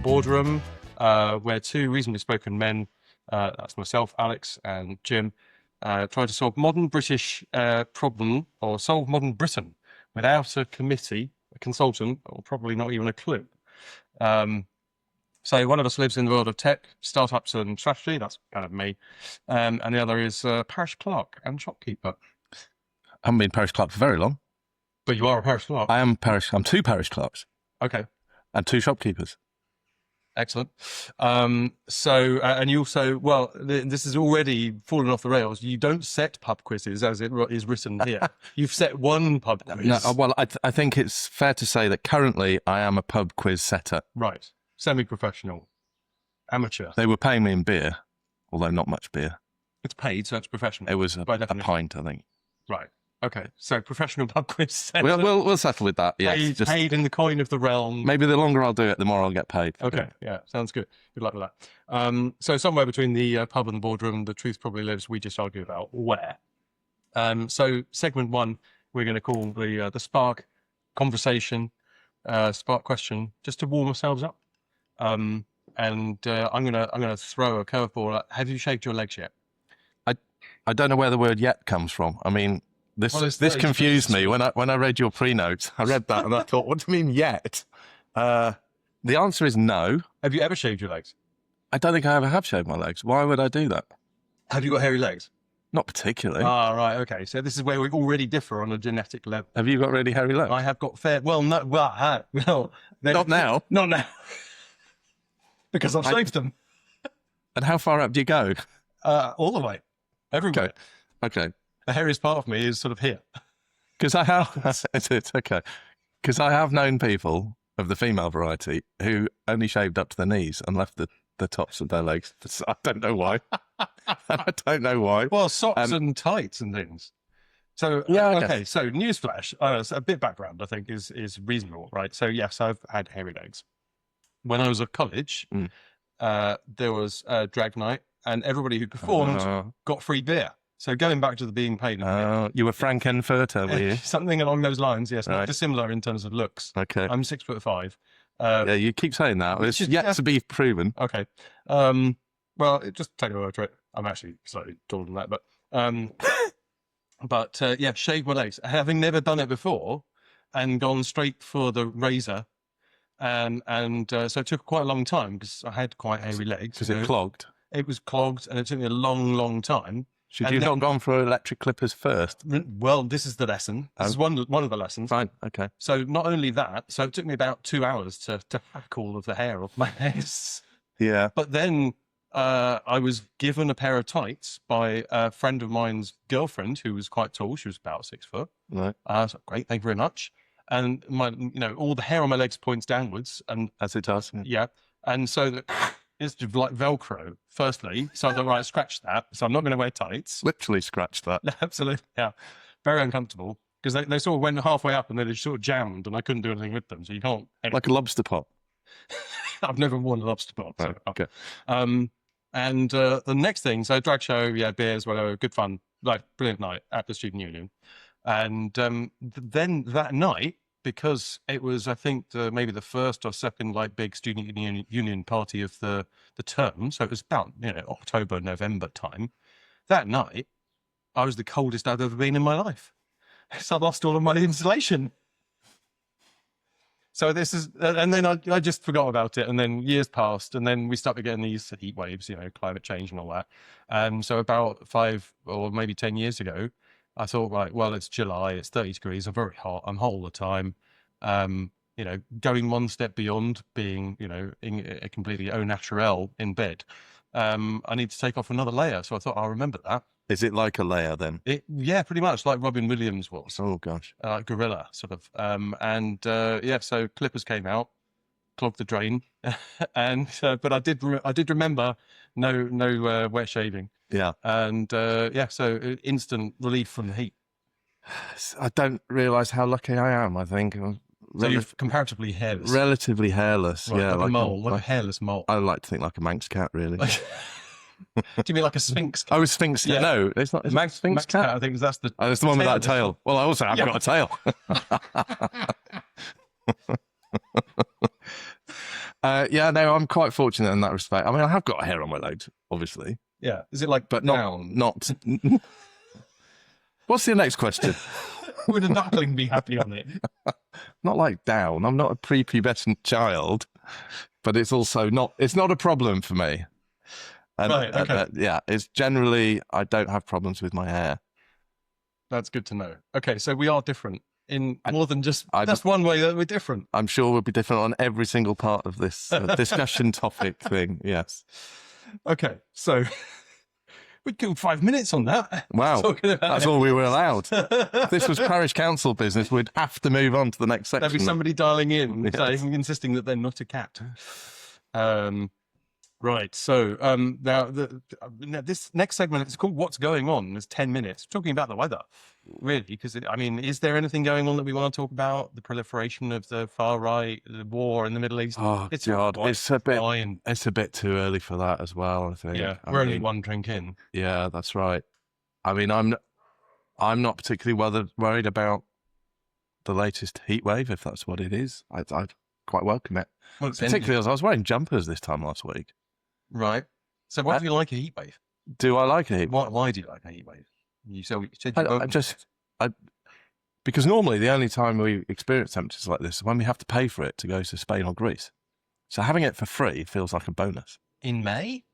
Boardroom, where two reasonably spoken men, that's myself, Alex, and Jim, try to solve modern British problem, or solve modern Britain without a committee, a consultant, or probably not even a clue. So one of us lives in the world of tech, startups and strategy, that's kind of me, and the other is parish clerk and shopkeeper. I haven't been parish clerk for very long. But you are a parish clerk. I'm two parish clerks. Okay. And two shopkeepers. Excellent. And you also, well, this is already fallen off the rails. You don't set pub quizzes as it is written here. You've set one pub quiz. No, well, I think it's fair to say that currently I am a pub quiz setter. Right. Semi-professional. Amateur. They were paying me in beer, although not much beer. It's paid, so it's professional. It was a pint, I think. Right. Okay. So professional pub quiz setter. We'll settle with that. Yeah. Paid in the coin of the realm. Maybe the longer I'll do it, the more I'll get paid. Okay. Yeah. Sounds good. Good luck with that. So somewhere between the pub and the boardroom, the truth probably lives. We just argue about where. So segment one, we're going to call the spark conversation, spark question, just to warm ourselves up. I'm gonna throw a curveball at, have you shaved your legs yet? I don't know where the word "yet" comes from. I mean, this confused me when I read your pre-notes. I read that and I thought, what do you mean "yet"? The answer is no. Have you ever shaved your legs? I don't think I ever have shaved my legs. Why would I do that? Have you got hairy legs? Not particularly. Ah, right, okay. So this is where we already differ on a genetic level. Have you got really hairy legs? I have got not now. Not now. Because I've shaved them. And how far up do you go? All the way. Everywhere. Okay. The hairiest part of me is sort of here. Because I have, it's okay. Because I have known people of the female variety who only shaved up to their knees and left the tops of their legs. I don't know why. I don't know why. Well, socks and tights and things. So, yeah, okay. So newsflash, a bit background, I think, is reasonable, right? So yes, I've had hairy legs. When I was at college, there was a drag night, and everybody who performed got free beer. So going back to the being paid. You were Frankenfurter, were you? Something along those lines, yes. Right. Not dissimilar in terms of looks. Okay. I'm 6'5". Yeah, you keep saying that. It's yet to be proven. Okay. Well, just take a word for it. I'm actually slightly taller than that, but yeah, shave my legs. Having never done it before, and gone straight for the razor. So it took quite a long time because I had quite hairy legs. Was it clogged? It was clogged, and it took me a long, long time. Should you have gone for electric clippers first? Well, this is the lesson. This is one of the lessons. Fine, okay. So not only that, so it took me about 2 hours to hack all of the hair off my legs. Yeah. But then I was given a pair of tights by a friend of mine's girlfriend who was quite tall. She was about 6 foot. Right. I was like, great, thank you very much. And all the hair on my legs points downwards, and as it does. Yeah. And so it's like Velcro, firstly. So I thought, right, scratch that. So I'm not going to wear tights. Literally scratch that. Absolutely. Yeah. Very uncomfortable because they sort of went halfway up and then they sort of jammed, and I couldn't do anything with them. So you can't. Like a lobster pot. I've never worn a lobster pot. So, okay. And the next thing, so drag show, yeah, beers, whatever, good fun, like brilliant night at the Student Union. And then that night, because it was, I think, maybe the first or second like big student union party of the term, so it was about October, November time. That night, I was the coldest I've ever been in my life. So I lost all of my insulation. So this is, and then I just forgot about it, and then years passed, and then we started getting these heat waves, climate change and all that. And so about 5 or maybe 10 years ago, I thought, right, well, it's July, it's 30 degrees, I'm very hot, I'm hot all the time. Going one step beyond being, completely au naturel in bed, I need to take off another layer. So I thought, I'll remember that. Is it like a layer then? Yeah, pretty much like Robin Williams was. Oh, gosh. Gorilla, sort of. So clippers came out, clogged the drain. But I did remember no wet shaving. Yeah. And so instant relief from the heat. I don't realise how lucky I am, I think. So you're comparatively hairless. Relatively hairless, right, yeah. Like a mole, like a hairless mole. I like to think like a Manx cat, really. Do you mean like a Sphinx? Oh, a Sphinx. Yeah. No, it's not. Manx cat. I think that's the. Oh, it's the one with that tail. Well, I also have got a tail. yeah, no, I'm quite fortunate in that respect. I mean, I have got hair on my legs, obviously, Yeah. Is it like but down? not. What's the next question? Would a duckling be happy on it? Not like down. I'm not a prepubescent child, but it's also not. It's not a problem for me. And, Right, okay. yeah, it's generally I don't have problems with my hair. That's good to know. Okay, so we are different in more than just. I- That's one way that we're different. I'm sure we'll be different on every single part of this discussion topic thing. Yes. Okay, so we'd kill 5 minutes on that. Wow, Talking about that's it. all we were allowed. If this was parish council business, we'd have to move on to the next section. There'd be somebody dialing in, Yes. saying, insisting that they're not a cat. Right. So now this next segment is called "What's Going On." There's 10 minutes talking about the weather, really, because I mean, is there anything going on that we want to talk about? The proliferation of the far right, the war in the Middle East. Oh It's God, quite it's a bit. fine. It's a bit too early for that as well. I think. Yeah, I we're only mean, one drink in. Yeah, that's right. I mean, I'm not particularly worried about the latest heat wave, if that's what it is. I'd quite welcome it. Well, it's Particularly as I was wearing jumpers this time last week. right. So why do you like a heat wave? Do I like a heat wave? Why do you like a heat wave? You said you because normally the only time we experience temperatures like this is when we have to pay for it to go to Spain or Greece. So having it for free feels like a bonus. in May,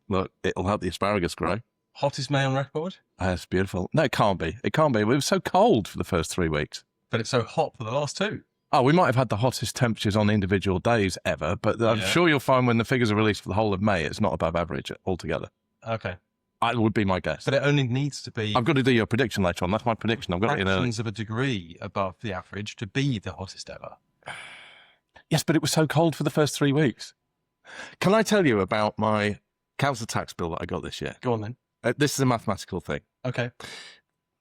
Look, it'll help the asparagus grow. hottest May on record, It's beautiful. No, it can't be. It can't be. It was so cold for the first 3 weeks. but it's so hot for the last two. Oh, we might have had the hottest temperatures on individual days ever, but I'm sure you'll find when the figures are released for the whole of May, it's not above average altogether. Okay, That would be my guess. but it only needs to be. I've got to do your prediction later on. That's my prediction. I've got it in early. fractions of a degree above the average to be the hottest ever. Yes, but it was so cold for the first 3 weeks. Can I tell you about my council tax bill that I got this year? Go on then. This is a mathematical thing. Okay.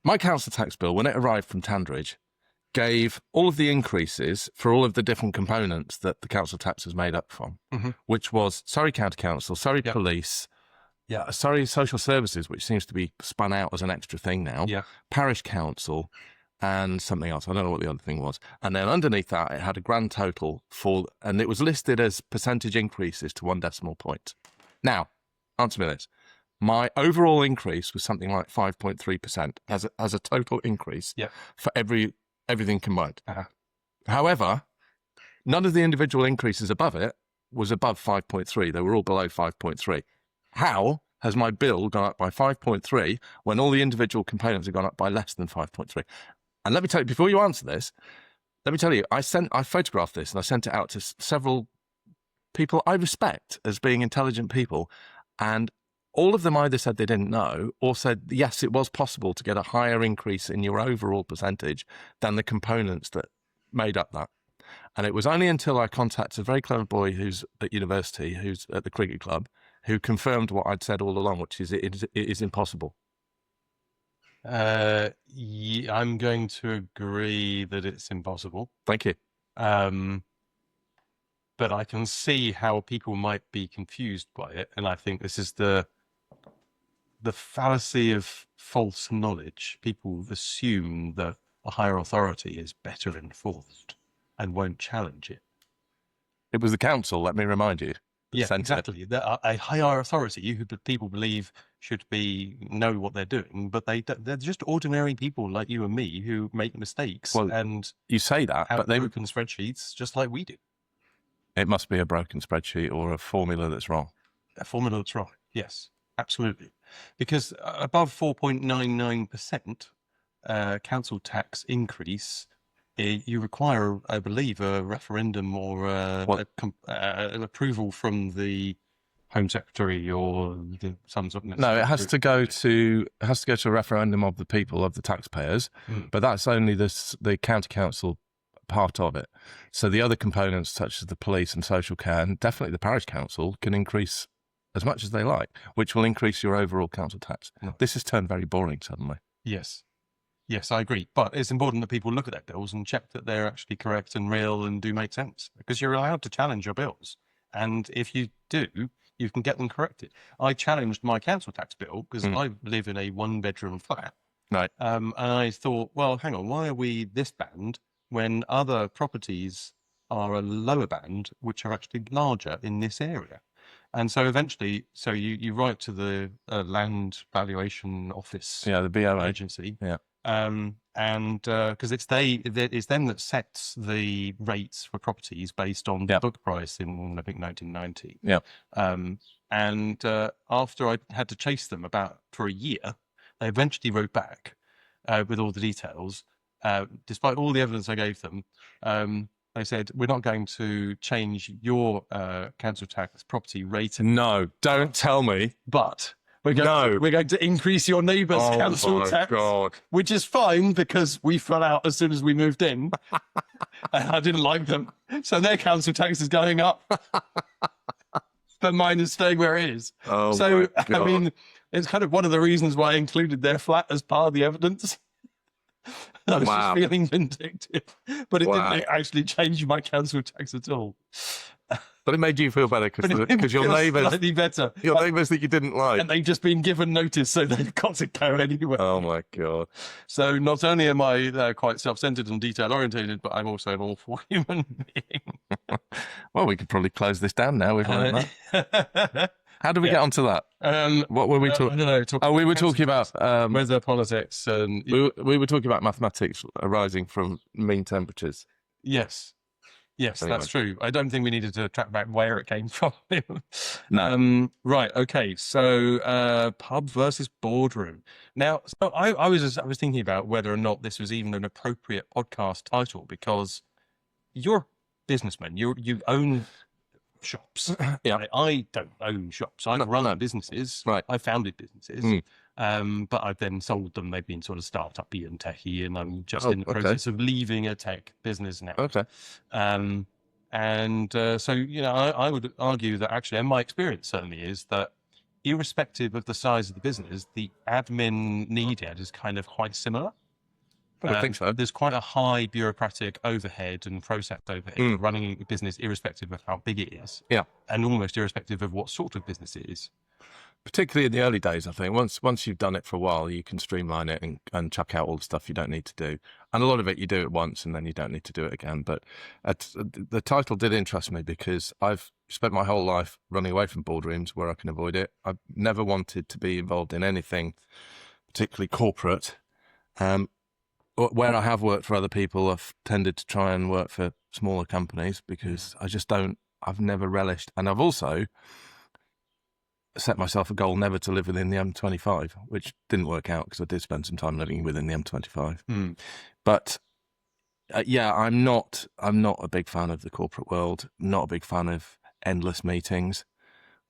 My council tax bill, when it arrived from Tandridge, gave all of the increases for all of the different components that the council tax was made up from, which was Surrey County Council, Surrey Police, Surrey Social Services, which seems to be spun out as an extra thing now, Parish Council, and something else. I don't know what the other thing was. And then underneath that, it had a grand total and it was listed as percentage increases to 1 decimal point. Now, answer me this. My overall increase was something like 5.3% as a total increase for everything combined. However, none of the individual increases above it was above 5.3. They were all below 5.3. How has my bill gone up by 5.3 when all the individual components have gone up by less than 5.3? And let me tell you, before you answer this, let me tell you, I photographed this and I sent it out to several people I respect as being intelligent people, and all of them either said they didn't know or said, yes, it was possible to get a higher increase in your overall percentage than the components that made up that. And it was only until I contacted a very clever boy who's at university, who's at the cricket club, who confirmed what I'd said all along, which is it is impossible. I'm going to agree that it's impossible. Thank you. But I can see how people might be confused by it. And I think this is the fallacy of false knowledge. People assume that a higher authority is better enforced and won't challenge it. It was the council, let me remind you. Yeah, exactly. A higher authority who people believe should know what they're doing, but they're just ordinary people like you and me who make mistakes. Well, and you say that, have but they broken spreadsheets just like we do. It must be a broken spreadsheet or a formula that's wrong. A formula that's wrong. Yes, absolutely. Because above 4.99% council tax increase, you require, I believe, a referendum or an approval from the Home Secretary or some sort of. No, it has to go to a referendum of the people, of the taxpayers, but that's only the county council part of it. So the other components, such as the police and social care, and definitely the parish council, can increase as much as they like, which will increase your overall council tax. No. This has turned very boring suddenly. Yes, I agree. But it's important that people look at their bills and check that they're actually correct and real and do make sense, because you're allowed to challenge your bills. And if you do, you can get them corrected. I challenged my council tax bill because I live in a 1-bedroom flat. Right. And I thought, well, hang on, why are we this band when other properties are a lower band, which are actually larger in this area. And so eventually, so you write to the Land Valuation Office Yeah, the BOA. agency. Yeah. And because it's them that sets the rates for properties based on the book price in, I think, 1990. Yeah. And after I had to chase them for a year, they eventually wrote back with all the details. Despite all the evidence I gave them, they said, we're not going to change your council tax property rate. No, don't tell me. But we're going to increase your neighbour's council tax, which is fine because we fell out as soon as we moved in. And I didn't like them. So their council tax is going up. But mine is staying where it is. Oh, so, my God. I mean, it's kind of one of the reasons why I included their flat as part of the evidence. I was just feeling vindictive, but it didn't actually change my council tax at all. But it made you feel better because your neighbours, slightly better. Your neighbours that you didn't like, and they've just been given notice, so they've got to go anyway. Oh my God! So not only am I quite self-centered and detail-orientated, but I'm also an awful human being. Well, we could probably close this down now. We've learned that. How did we get onto that? What were we talking? I don't know. We were talking about weather, politics, and we were talking about mathematics arising from mean temperatures. Yes, Anyway. that's true. I don't think we needed to track back where it came from. No. Right. Okay. So, pub versus boardroom. Now, so I was thinking about whether or not this was even an appropriate podcast title, because you're a businessman. You own shops. Yeah. I don't own shops. I run businesses. Right. I founded businesses. But I've then sold them. They've been sort of startup-y and techy, and I'm just in the process of leaving a tech business now. Okay. So, I would argue that actually, and my experience certainly is that irrespective of the size of the business, the admin needed is kind of quite similar. I think so. There's quite a high bureaucratic overhead and process overhead running a business, irrespective of how big it is. Yeah. And almost irrespective of what sort of business it is. Particularly in the early days, I think. Once you've done it for a while, you can streamline it and chuck out all the stuff you don't need to do. And a lot of it you do it once and then you don't need to do it again. But the title did interest me because I've spent my whole life running away from boardrooms where I can avoid it. I've never wanted to be involved in anything particularly corporate. Where I have worked for other people, I've tended to try and work for smaller companies because I've never relished. And I've also set myself a goal never to live within the M25, which didn't work out because I did spend some time living within the M25. But I'm not a big fan of the corporate world, not a big fan of endless meetings,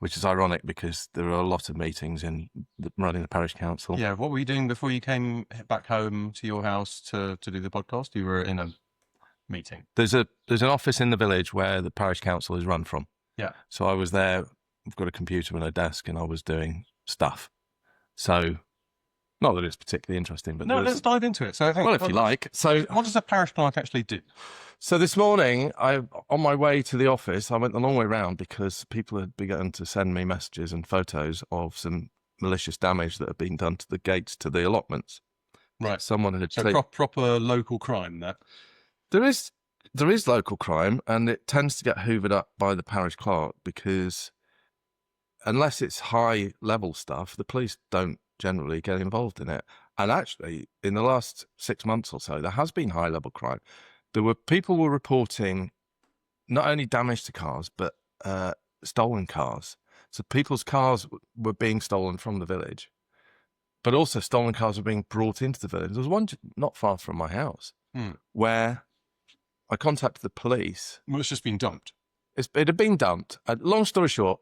which is ironic because there are a lot of meetings in running the parish council. Yeah, what were you doing before you came back home to your house to do the podcast? You were in a meeting. There's an office in the village where the parish council is run from. Yeah. So I was there. I've got a computer and a desk, and I was doing stuff. So, not that it's particularly interesting, but let's dive into it. So, if you like. So, what does a parish clerk actually do? So this morning, on my way to the office, I went the long way round because people had begun to send me messages and photos of some malicious damage that had been done to the gates to the allotments. Right. Someone had proper local crime. That there is local crime, and it tends to get hoovered up by the parish clerk because unless it's high level stuff, the police don't generally get involved in it. And actually, in the last 6 months or so, there has been high level crime. People were reporting not only damage to cars, but stolen cars. So people's cars were being stolen from the village, but also stolen cars were being brought into the village. There was one not far from my house where I contacted the police. Well, it's just been dumped. It had been dumped. Long story short,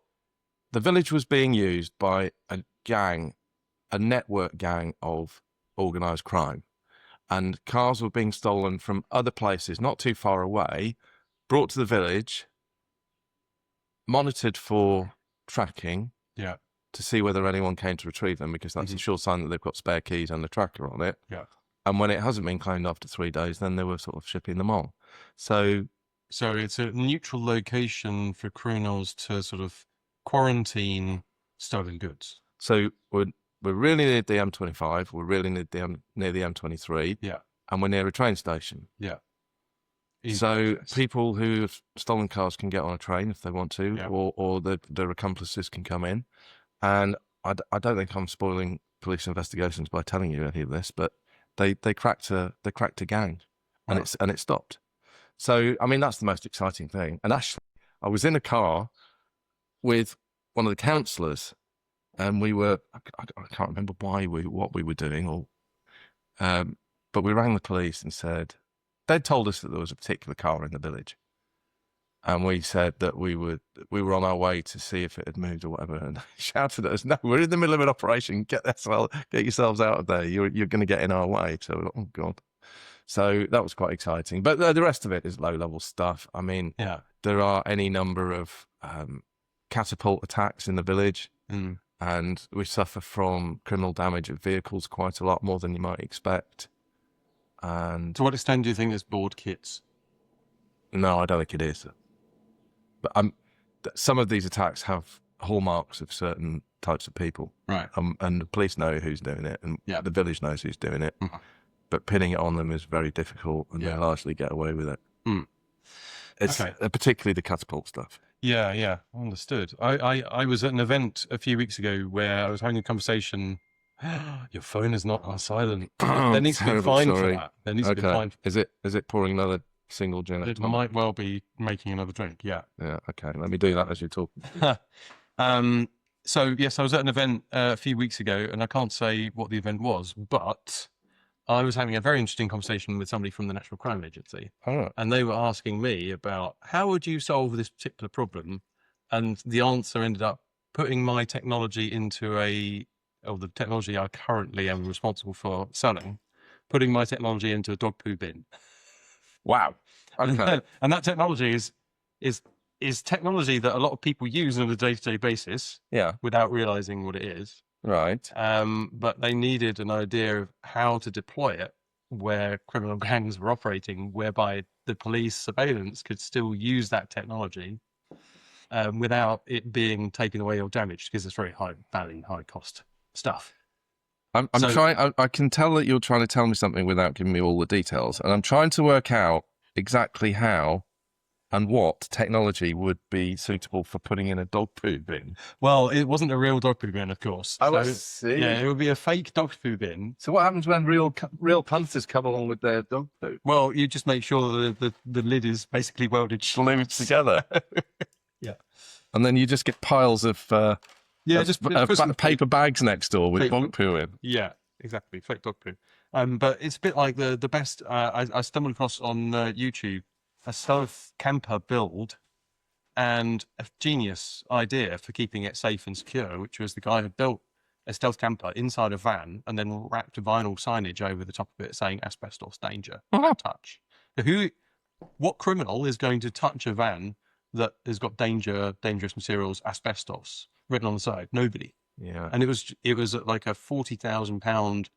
the village was being used by a network gang of organised crime. And cars were being stolen from other places not too far away, brought to the village, monitored for tracking to see whether anyone came to retrieve them, because that's a sure sign that they've got spare keys and a tracker on it. Yeah. And when it hasn't been claimed after 3 days, then they were sort of shipping them on. So it's a neutral location for criminals to sort of quarantine stolen goods. So we're really near the M25. We're really near the M23. Yeah. And we're near a train station. Yeah. So people who have stolen cars can get on a train if they want to, Yeah. or their accomplices can come in. And I don't think I'm spoiling police investigations by telling you any of this, but they cracked a gang, and it stopped. So I mean that's the most exciting thing. And actually, I was in a car with one of the counsellors, and we were I can't remember what we were doing, or but we rang the police and said they'd told us that there was a particular car in the village. And we said that we were on our way to see if it had moved or whatever, and they shouted at us, "No, we're in the middle of an operation. Get yourselves out of there. You're going to get in our way." So, oh god. So that was quite exciting. But the rest of it is low level stuff. I mean, there are any number of catapult attacks in the village, and we suffer from criminal damage of vehicles quite a lot more than you might expect. And to what extent do you think there's board kits? No, I don't think it is. But some of these attacks have hallmarks of certain types of people, right? And the police know who's doing it, and the village knows who's doing it. But pinning it on them is very difficult, and they largely get away with it. It's particularly the catapult stuff. Yeah, understood. I was at an event a few weeks ago where I was having a conversation. Your phone is not on silent. There needs to be a fine for that. There needs to be a fine. Is it pouring another single gin? It might well be making another drink. Yeah. Okay. Let me do that as you talk. So yes, I was at an event a few weeks ago, and I can't say what the event was, but I was having a very interesting conversation with somebody from the National Crime Agency, and they were asking me about how would you solve this particular problem, and the answer ended up putting my technology into the technology I currently am responsible for selling, putting my technology into a dog poo bin. Wow. Okay. And that technology is technology that a lot of people use on a day-to-day basis, without realizing what it is. Right. But they needed an idea of how to deploy it where criminal gangs were operating, whereby the police surveillance could still use that technology without it being taken away or damaged, because it's very high value, high cost stuff. I'm trying. I can tell that you're trying to tell me something without giving me all the details, and I'm trying to work out exactly how and what technology would be suitable for putting in a dog poo bin. Well, it wasn't a real dog poo bin, of course. I see. Yeah, it would be a fake dog poo bin. So what happens when real punters come along with their dog poo? Well, you just make sure that the lid is basically welded together. Yeah. And then you just get piles of just paper bags next door with dog poo in. Yeah, exactly, fake dog poo. But it's a bit like the best. I stumbled across on YouTube a stealth camper build, and a genius idea for keeping it safe and secure, which was the guy who built a stealth camper inside a van and then wrapped vinyl signage over the top of it saying asbestos danger. Touch. What criminal is going to touch a van that has got dangerous materials, asbestos written on the side? Nobody. Yeah. And it was like a £40,000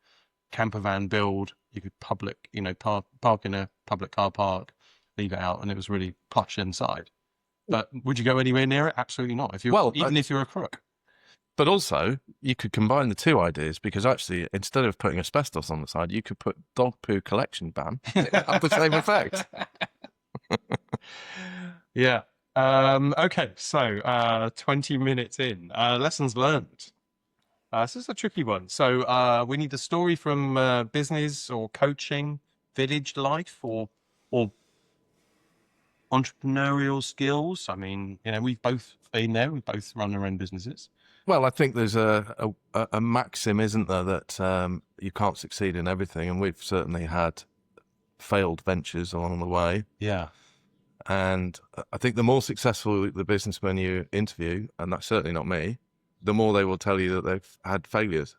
camper van build. You could park in a public car park, leave it out, and it was really plush inside. But would you go anywhere near it? Absolutely not. If you're a crook. But also, you could combine the two ideas, because actually, instead of putting asbestos on the side, you could put dog poo collection ban. Have the same effect. Yeah. Okay. So 20 minutes in. Lessons learned. This is a tricky one. So we need a story from business or coaching, village life, or entrepreneurial skills. I mean, we've both been there. We've both run our own businesses. Well, I think there's a maxim, isn't there, that you can't succeed in everything, and we've certainly had failed ventures along the way. Yeah. And I think the more successful the businessmen you interview, and that's certainly not me, the more they will tell you that they've had failures.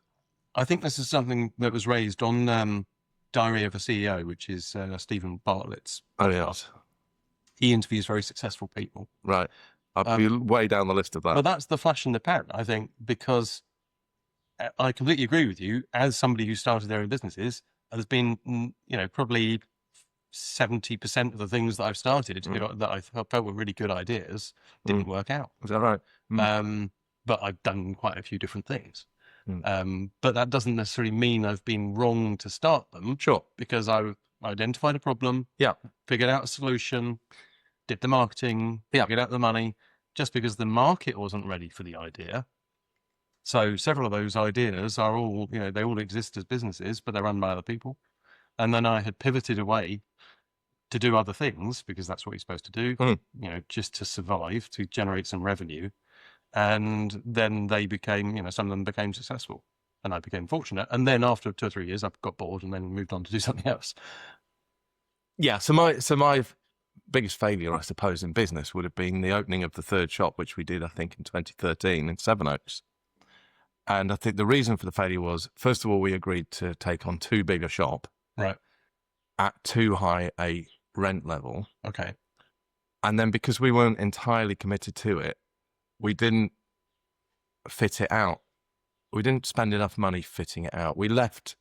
I think this is something that was raised on Diary of a CEO, which is Stephen Bartlett's podcast. Oh, yes. He interviews very successful people. Right. I'll be way down the list of that. But that's the flash in the pan, I think, because I completely agree with you. As somebody who started their own businesses, there's been, probably 70% of the things that I've started that I felt were really good ideas didn't work out. Is that right? But I've done quite a few different things. But that doesn't necessarily mean I've been wrong to start them. Sure. Because I identified a problem, Yeah. figured out a solution, did the marketing, figured out the money, just because the market wasn't ready for the idea. So several of those ideas are all, they all exist as businesses, but they're run by other people. And then I had pivoted away to do other things, because that's what you're supposed to do, just to survive, to generate some revenue. And then they became, some of them became successful, and I became fortunate. And then after 2 or 3 years, I got bored and then moved on to do something else. Yeah. So my biggest failure, I suppose, in business would have been the opening of the third shop, which we did, I think, in 2013 in Sevenoaks. And I think the reason for the failure was, first of all, we agreed to take on too big a shop, Right. at too high a rent level. Okay. And then because we weren't entirely committed to it, we didn't fit it out. We didn't spend enough money fitting it out. We left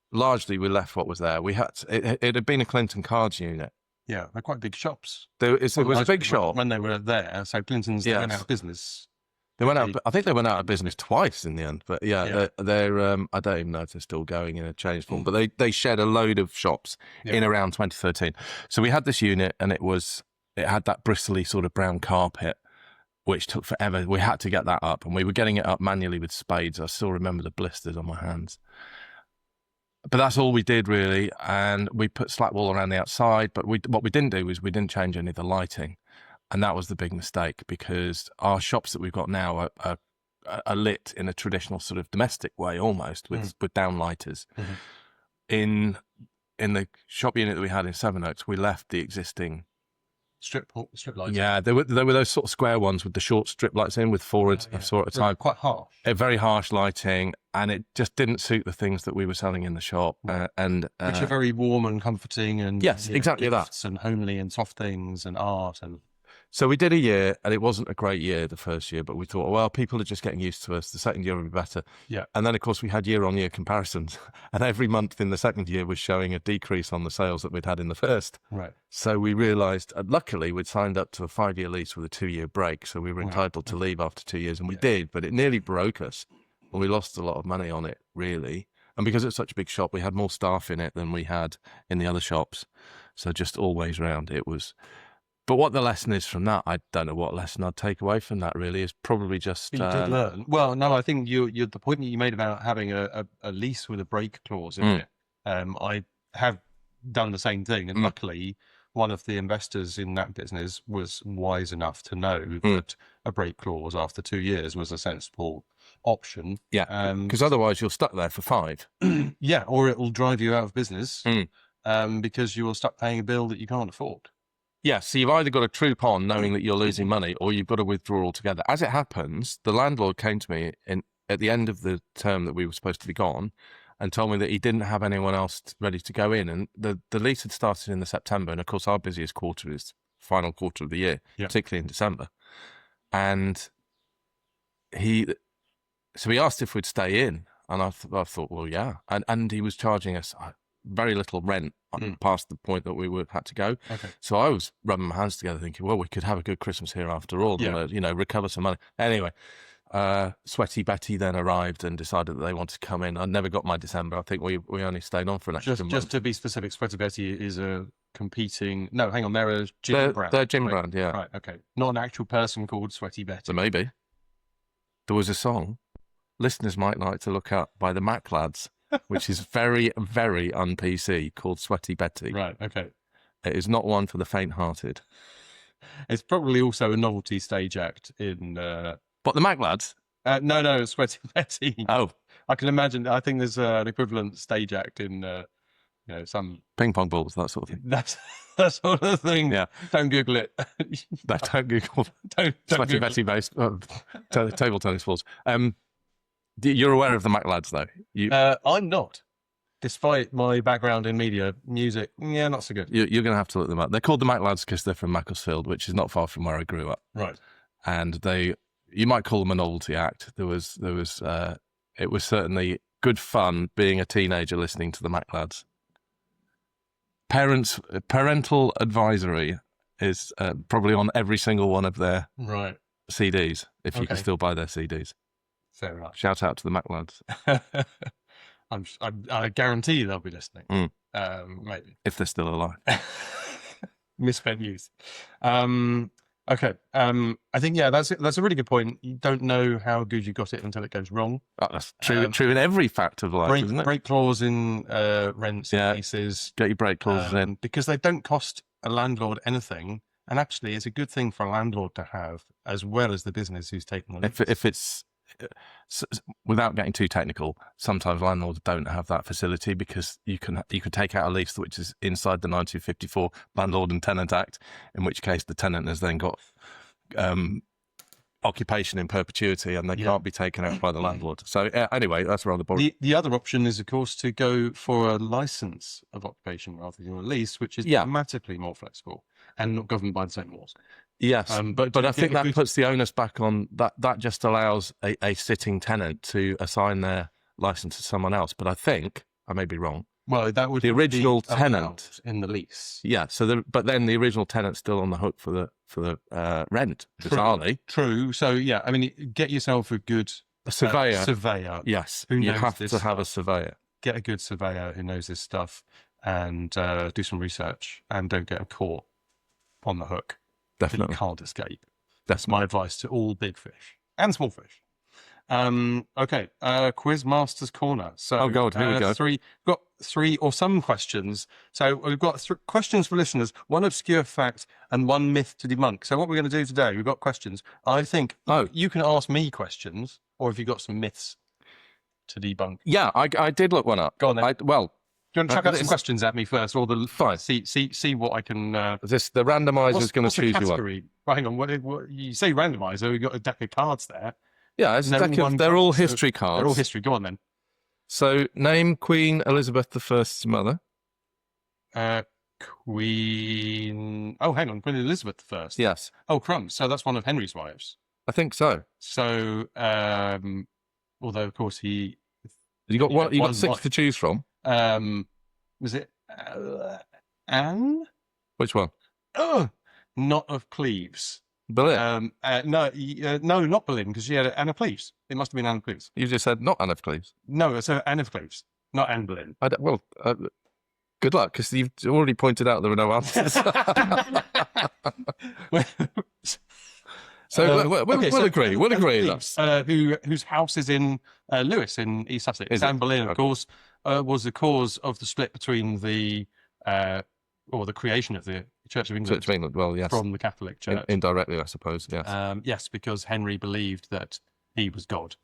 what was there. It had been a Clinton Cards unit. Yeah, they're quite big shops. It was a big shop. When they were there, so Clinton's went out of business. They went out. I think they went out of business twice in the end. But they're I don't even know if they're still going in a changed form. But they shed a load of shops in around 2013. So we had this unit, and it had that bristly sort of brown carpet, which took forever. We had to get that up, and we were getting it up manually with spades. I still remember the blisters on my hands. But that's all we did, really. And we put slack wall around the outside. But what we didn't do is we didn't change any of the lighting. And that was the big mistake, because our shops that we've got now are lit in a traditional sort of domestic way, almost, with downlighters. Mm-hmm. In the shop unit that we had in Sevenoaks, we left the existing strip lights. Yeah, there were those sort of square ones with the short strip lights in with four sort of type. Quite harsh. Very harsh lighting, and it just didn't suit the things that we were selling in the shop. Which are very warm and comforting, and yes, exactly that, and homely and soft things and art. And so we did a year, and it wasn't a great year the first year, but we thought, well, people are just getting used to us. The second year will be better. Yeah. And then, of course, we had year-on-year comparisons, and every month in the second year was showing a decrease on the sales that we'd had in the first. Right. So we realised, luckily, we'd signed up to a 5-year lease with a 2-year break, so we were entitled to leave after 2 years, and we did, but it nearly broke us, and we lost a lot of money on it, really. And because it's such a big shop, we had more staff in it than we had in the other shops. So just all ways round, it was... But what the lesson is from that, I don't know what lesson I'd take away from that, really, is probably just... You did learn. Well, no, I think you're the point that you made about having a lease with a break clause in it. I have done the same thing, and luckily one of the investors in that business was wise enough to know that a break clause after 2 years was a sensible option. Yeah, because otherwise you're stuck there for 5. Yeah, or it will drive you out of business because you will start paying a bill that you can't afford. Yeah, so you've either got to troop on knowing that you're losing money, or you've got to withdraw altogether. As it happens, the landlord came to me at the end of the term that we were supposed to be gone and told me that he didn't have anyone else ready to go in. And the lease had started in the September, and of course our busiest quarter is the final quarter of the year, particularly in December. And he asked if we'd stay in, and I thought, well, yeah. And he was charging us very little rent past the point that we had to go. Okay. So I was rubbing my hands together thinking, well, we could have a good Christmas here after all, recover some money. Anyway, Sweaty Betty then arrived and decided that they wanted to come in. I never got my December. I think we only stayed on for an extra month. Just to be specific, Sweaty Betty is a competing... No, hang on, they're a gin brand. They're a gin brand, yeah. Right, okay. Not an actual person called Sweaty Betty. So maybe. There was a song listeners might like to look up by the Mac Lads, which is very, very un-PC, called Sweaty Betty. Right, okay. It is not one for the faint-hearted. It's probably also a novelty stage act in... What, the Mac Lads? No, Sweaty Betty. Oh. I can imagine, I think there's an equivalent stage act in, some... Ping pong balls, that sort of thing. That sort of thing. Yeah. Don't Google it. Don't Google don't Sweaty Google Betty based table tennis balls. You're aware of the Mac Lads, though? I'm not. Despite my background in media, music, not so good. You're going to have to look them up. They're called the Mac Lads because they're from Macclesfield, which is not far from where I grew up. Right. And you might call them a novelty act. It was certainly good fun being a teenager listening to the Mac Lads. Parental advisory is probably on every single one of their CDs, if you can still buy their CDs. Fair enough. Shout out to the Mac Lads. I guarantee they'll be listening. maybe. If they're still alive. Misspent youth. Okay. I think, yeah, that's a really good point. You don't know how good you got it until it goes wrong. Oh, that's true in every fact of life, isn't it? Break clause in rents and leases. Get your break clauses in. Because they don't cost a landlord anything. And actually, it's a good thing for a landlord to have, as well as the business who's taking the lease. If it's, without getting too technical, sometimes landlords don't have that facility because you can take out a lease which is inside the 1954 Landlord and Tenant Act, in which case the tenant has then got occupation in perpetuity and they can't be taken out by the landlord. So anyway, that's rather boring. The other option is, of course, to go for a license of occupation rather than a lease, which is dramatically more flexible and not governed by the same laws. Yes, but I think that puts the onus back on that. That just allows a sitting tenant to assign their license to someone else. But I think, I may be wrong. Well, that would the original be tenant in the lease. Yeah. But then the original tenant's still on the hook for the rent. Bizarrely. True. So yeah, I mean, get yourself a good surveyor. Surveyor. Yes. You have to have a surveyor. Get a good surveyor who knows this stuff and do some research and don't get caught on the hook. Definitely. You can't escape. That's my advice to all big fish and small fish. Okay. Quizmaster's Corner. So, oh God, here we go. We've got three or some questions. So we've got questions for listeners, one obscure fact and one myth to debunk. So what we're going to do today, we've got questions. I think you can ask me questions, or if you've got some myths to debunk. Yeah, I did look one up. Go on then. Do you want to chuck out some questions at me first, or fine? See what I can. The randomizer is going to choose you one. Well, hang on. What you say randomizer? We've got a deck of cards there. Yeah, it's a deck of, they're all history cards. They're all history. Go on then. So, name Queen Elizabeth I's mother. Queen. Oh, hang on, Queen Elizabeth I. Yes. Oh, crumbs. So that's one of Henry's wives. I think so. So, although of course you got one. You got six wife to choose from. Was it Anne? Which one? Oh, not of Cleves. Boleyn. No, not Boleyn, because she had Anne of Cleves. It must have been Anne of Cleves. You just said not Anne of Cleves. No, so Anne of Cleves, not Anne Boleyn. Good luck, because you've already pointed out there were no answers. So we'll agree. We'll agree. Whose house is in Lewes in East Sussex. Anne Boleyn, of course, was the cause of the split between the creation of the Church of England. Well, yes, from the Catholic Church. Indirectly, I suppose. Yes. Yes, because Henry believed that he was God,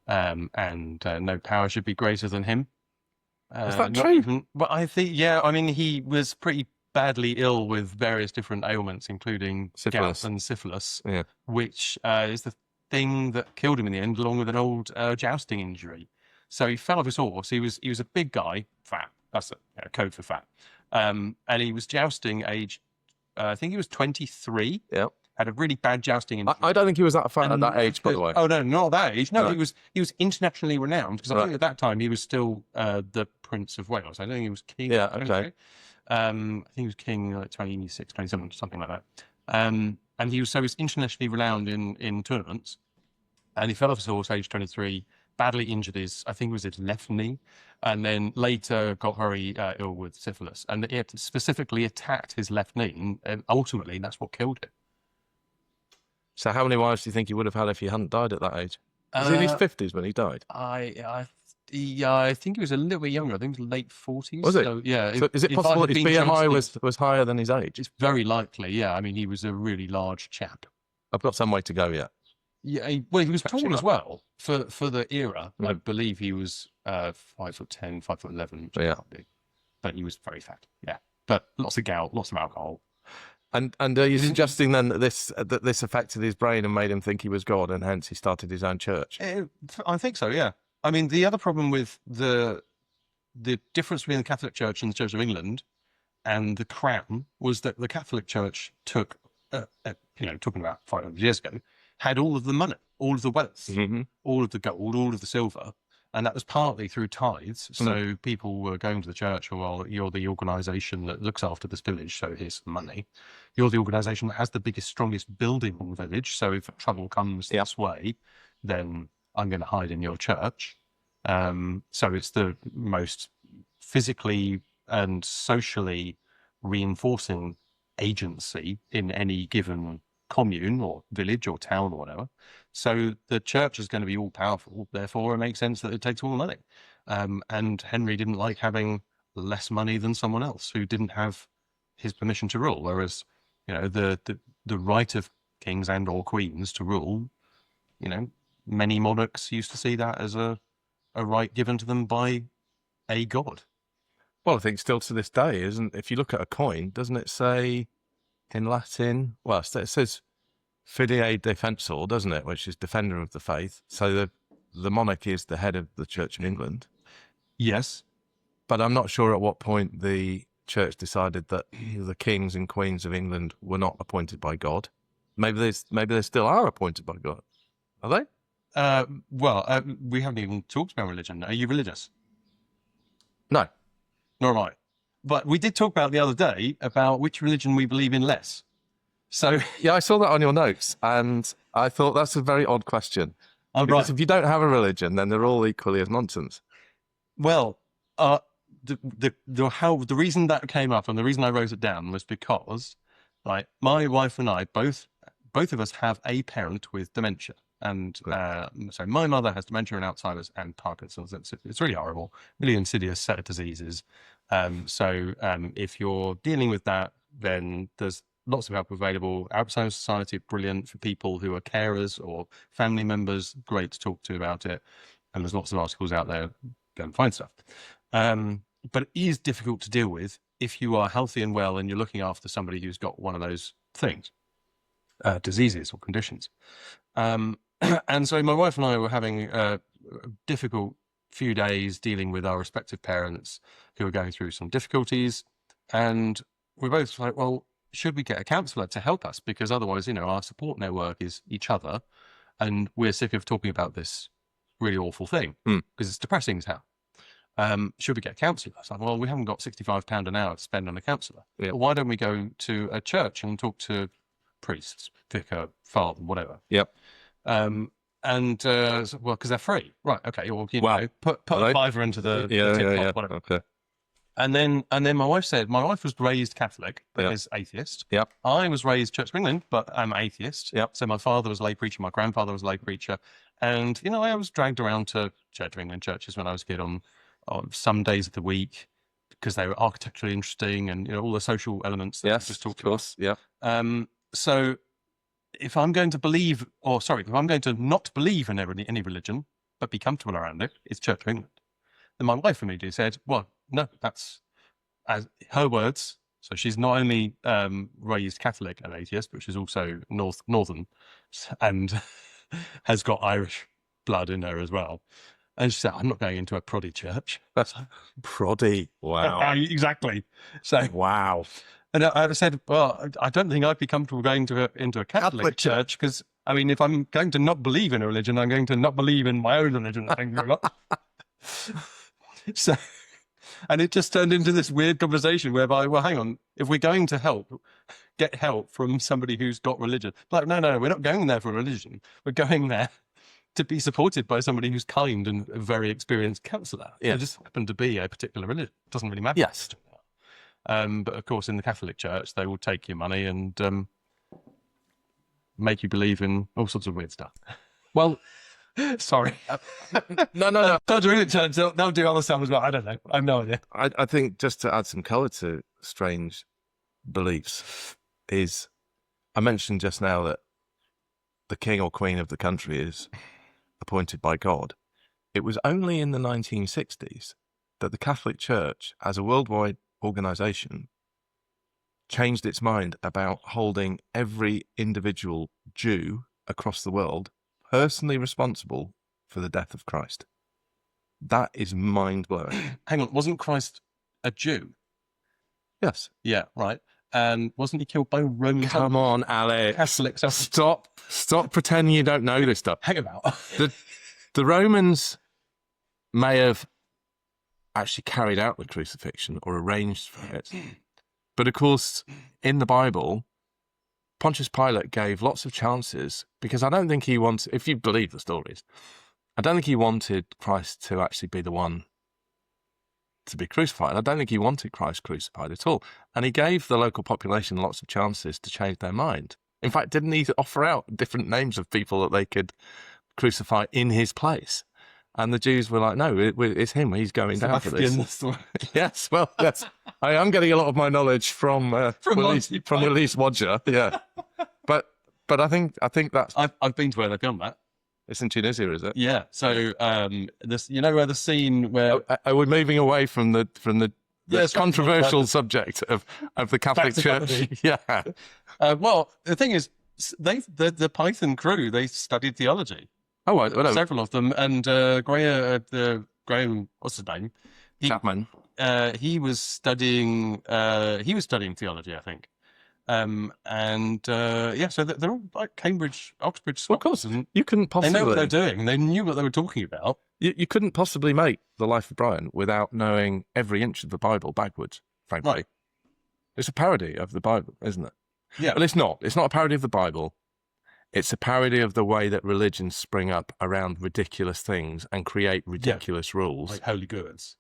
and no power should be greater than him. Is that true? But I think, yeah. I mean, he was pretty badly ill with various different ailments, including gout and syphilis, which is the thing that killed him in the end, along with an old jousting injury. So he fell off his horse. He was a big guy, fat. That's a code for fat. And he was jousting age, I think he was 23. Yeah. Had a really bad jousting injury. I don't think he was that fat at that age, by the way. Oh no, not that age. No, he was internationally renowned, because I think at that time he was still the Prince of Wales. I don't think he was king. Yeah, okay. I think he was king like 26, 27, something like that. And he was internationally renowned in tournaments. And he fell off his horse, age 23, badly injured I think it was his left knee, and then later got very ill with syphilis. And it had specifically attacked his left knee, and ultimately that's what killed him. So how many wives do you think he would have had if he hadn't died at that age? Was he in his 50s when he died? I think he was a little bit younger. I think it was late 40s. Was it? So, yeah. So is it possible that his BMI was higher than his age? It's very likely, yeah. I mean, he was a really large chap. I've got some way to go yet. Yeah, he was tall as well for the era. I believe he was 5'10", 5'11". Yeah. Big. But he was very fat, yeah. But lots of gout, lots of alcohol. And are you suggesting then that this affected his brain and made him think he was God, and hence he started his own church? I think so, yeah. I mean, the other problem with the difference between the Catholic Church and the Church of England and the Crown was that the Catholic Church took, talking about 500 years ago, had all of the money, all of the wealth, all of the gold, all of the silver. And that was partly through tithes. So people were going to the church, well, you're the organisation that looks after this village, so here's some money. You're the organisation that has the biggest, strongest building in the village, so if trouble comes this way, then I'm going to hide in your church. So it's the most physically and socially reinforcing agency in any given commune or village or town or whatever. So the church is going to be all powerful. Therefore, it makes sense that it takes all the money. And Henry didn't like having less money than someone else who didn't have his permission to rule. Whereas, the right of kings and or queens to rule, many monarchs used to see that as a right given to them by a god. Well, I think still to this day, if you look at a coin, doesn't it say in Latin, well, it says fidei defensor, doesn't it, which is defender of the faith. So the monarch is the head of the Church of England. Yes. But I'm not sure at what point the church decided that the kings and queens of England were not appointed by God. Maybe they still are appointed by God. Are they? We haven't even talked about religion. Are you religious? No. Nor am I. But we did talk about the other day about which religion we believe in less. So yeah, I saw that on your notes, and I thought that's a very odd question. Because if you don't have a religion, then they're all equally as nonsense. Well, the reason that came up and the reason I wrote it down was because, my wife and I both of us have a parent with dementia, and so my mother has dementia and Alzheimer's and Parkinson's. It's really horrible, really insidious set of diseases. So if you're dealing with that, then there's lots of help available. Alzheimer's Society, brilliant for people who are carers or family members, great to talk to about it. And there's lots of articles out there, go and find stuff. But it is difficult to deal with if you are healthy and well and you're looking after somebody who's got one of those things, diseases or conditions. And so my wife and I were having a difficult few days dealing with our respective parents who were going through some difficulties. And we're both like, well, should we get a counsellor to help us? Because otherwise, our support network is each other. And we're sick of talking about this really awful thing because it's depressing as hell. Should we get a counsellor? I was like, well, we haven't got £65 an hour to spend on a counsellor. Yeah. Why don't we go to a church and talk to priests, vicar, father, whatever? Yep. Because they're free. Right. Okay. Well, put a fiver into the tip top, whatever. Okay. And then my wife said, my wife was raised Catholic, but is atheist. Yep. I was raised Church of England, but I'm atheist. Yep. So my father was a lay preacher, my grandfather was a lay preacher. And, I was dragged around to Church of England churches when I was a kid on some days of the week because they were architecturally interesting and, all the social elements that we just talked about. Yeah. So if I'm going to not believe in any religion, but be comfortable around it, it's Church of England. Then my wife immediately said, well, no, that's as her words. So she's not only raised Catholic and atheist, but she's also northern and has got Irish blood in her as well. And she said, I'm not going into a proddy church. That's proddy. Wow. Exactly. So wow. And I said, well, I don't think I'd be comfortable going into a Catholic church because, if I'm going to not believe in a religion, I'm going to not believe in my own religion. Thank you very much. So, and it just turned into this weird conversation whereby, well, hang on, if we're going to get help from somebody who's got religion, like, no, we're not going there for religion. We're going there to be supported by somebody who's kind and a very experienced counsellor. Yes. It just happened to be a particular religion. It doesn't really matter. Yes. But of course, in the Catholic Church, they will take your money and make you believe in all sorts of weird stuff. Well, sorry. No. They'll do other stuff as well. I don't know. I have no idea. I think just to add some colour to strange beliefs is, I mentioned just now that the king or queen of the country is appointed by God. It was only in the 1960s that the Catholic Church, as a worldwide organisation, changed its mind about holding every individual Jew across the world personally responsible for the death of Christ. That is mind-blowing. Hang on, wasn't Christ a Jew? Yes. Yeah, right. And wasn't he killed by Roman? Come on, Alex. Catholics. Stop pretending you don't know this stuff. Hang about. The Romans may have actually carried out the crucifixion or arranged for it. But of course, in the Bible, Pontius Pilate gave lots of chances because I don't think he wanted, if you believe the stories, I don't think he wanted Christ to actually be the one to be crucified. I don't think he wanted Christ crucified at all. And he gave the local population lots of chances to change their mind. In fact, didn't he offer out different names of people that they could crucify in his place? And the Jews were like, no, it's him. He's going down for this. Yes, well, yes. I am getting a lot of my knowledge from Willis Wodger. Yeah. But I think that's... I've been to where they've done that. It's in Tunisia, is it? Yeah. So this, where the scene where... Are we moving away from the controversial subject of the Catholic Church? Yeah. Well, the thing is, the Python crew, they studied theology. Oh, well, several of them, and Graham, what's his name? Chapman. He was studying theology, I think. So they're all like Cambridge, Oxbridge. Well, of course, you couldn't possibly. They know what they're doing. They knew what they were talking about. You couldn't possibly make The Life of Brian without knowing every inch of the Bible backwards. Frankly, right. It's a parody of the Bible, isn't it? Yeah, but it's not. It's not a parody of the Bible. It's a parody of the way that religions spring up around ridiculous things and create ridiculous rules. Like holy goods.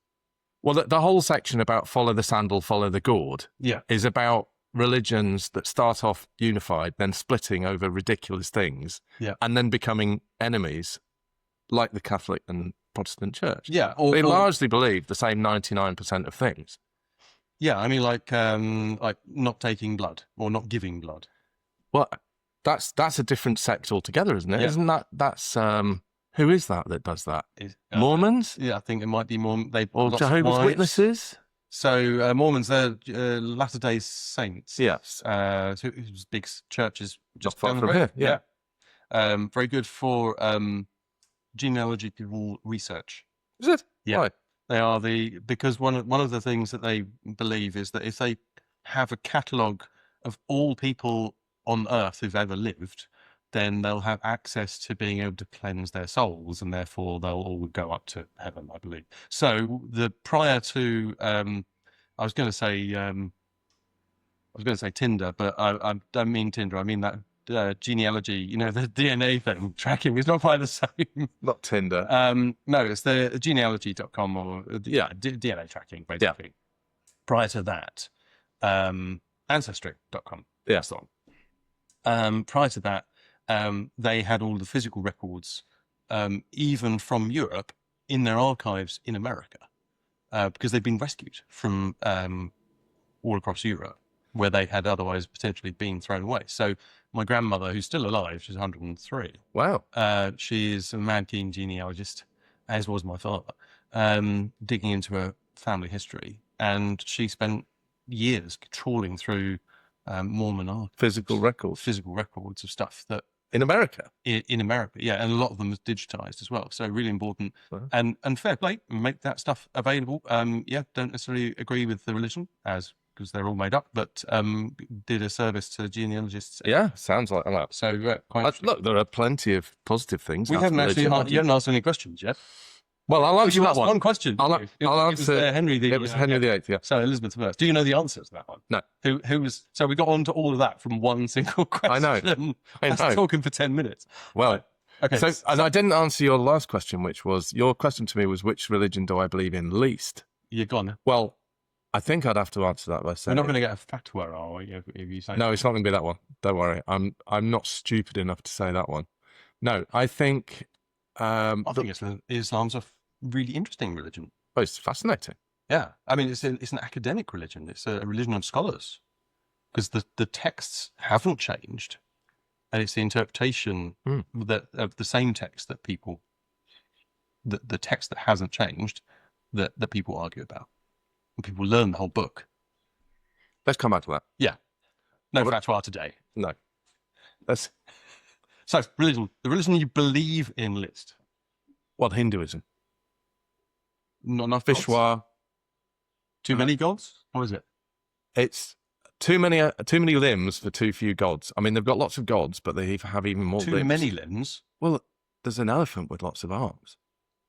Well, the whole section about follow the sandal, follow the gourd is about religions that start off unified, then splitting over ridiculous things, and then becoming enemies, like the Catholic and Protestant Church. Yeah. They largely believe the same 99% of things. Yeah, I mean, like not taking blood or not giving blood. Well, that's a different sect altogether, isn't it? Yeah. Isn't that's who is that does that? Mormons? Yeah, I think it might be Mormon. Or Jehovah's Witnesses? So Mormons, they're Latter-day Saints. Yes. Whose big churches just far down from the road. here. Yeah. Very good for genealogical research. Is it? Yeah. Right. They are because one of the things that they believe is that if they have a catalogue of all people on earth who've ever lived, then they'll have access to being able to cleanse their souls, and therefore they'll all go up to heaven, I believe. So prior to, I was going to say Tinder, but I don't mean Tinder. I mean that genealogy. The DNA thing tracking is not quite the same. Not Tinder. No, it's the genealogy.com or DNA tracking basically. Yeah. Prior to that, ancestry.com. Yeah. That's the one. Prior to that, they had all the physical records, even from Europe, in their archives in America, because they've been rescued from all across Europe, where they had otherwise potentially been thrown away. So my grandmother, who's still alive, she's 103. Wow. She is a mad keen genealogist, as was my father, digging into her family history. And she spent years trawling through Mormon archives. Physical records of stuff that in America. In America, yeah, and a lot of them is digitized as well. So really important, and fair play, make that stuff available. Don't necessarily agree with the religion because they're all made up, but did a service to genealogists. Yeah, sounds like that. So look, there are plenty of positive things. We haven't actually. You haven't asked any questions yet. Well, I'll answer that one question. I'll answer. It was Henry VIII. Yeah. So Elizabeth I. Do you know the answer to that one? No. Who was? So we got on to all of that from one single question. I know. That's talking for 10 minutes. Well, right. Okay. So I didn't answer your last question, which was your question to me was which religion do I believe in least? You're gone. Well, I think I'd have to answer that by saying we're not going to get a fatwa, are we? If you say no, it's not going to be that one. Don't worry. I'm not stupid enough to say that one. No, I think. I think Islam's a really interesting religion. Oh, it's fascinating. Yeah, I mean, it's an academic religion. It's a religion of scholars, because the texts haven't changed, and it's the interpretation of the same text that people, the text that hasn't changed, that people argue about, and people learn the whole book. Let's come back to that. Yeah, no fatwa today. No, so religion. The religion you believe in list. Well, Hinduism. Not enough Vishwa. Too many gods? What is it? It's too many limbs for too few gods. I mean, they've got lots of gods, but they have even more limbs. Too many limbs? Well, there's an elephant with lots of arms.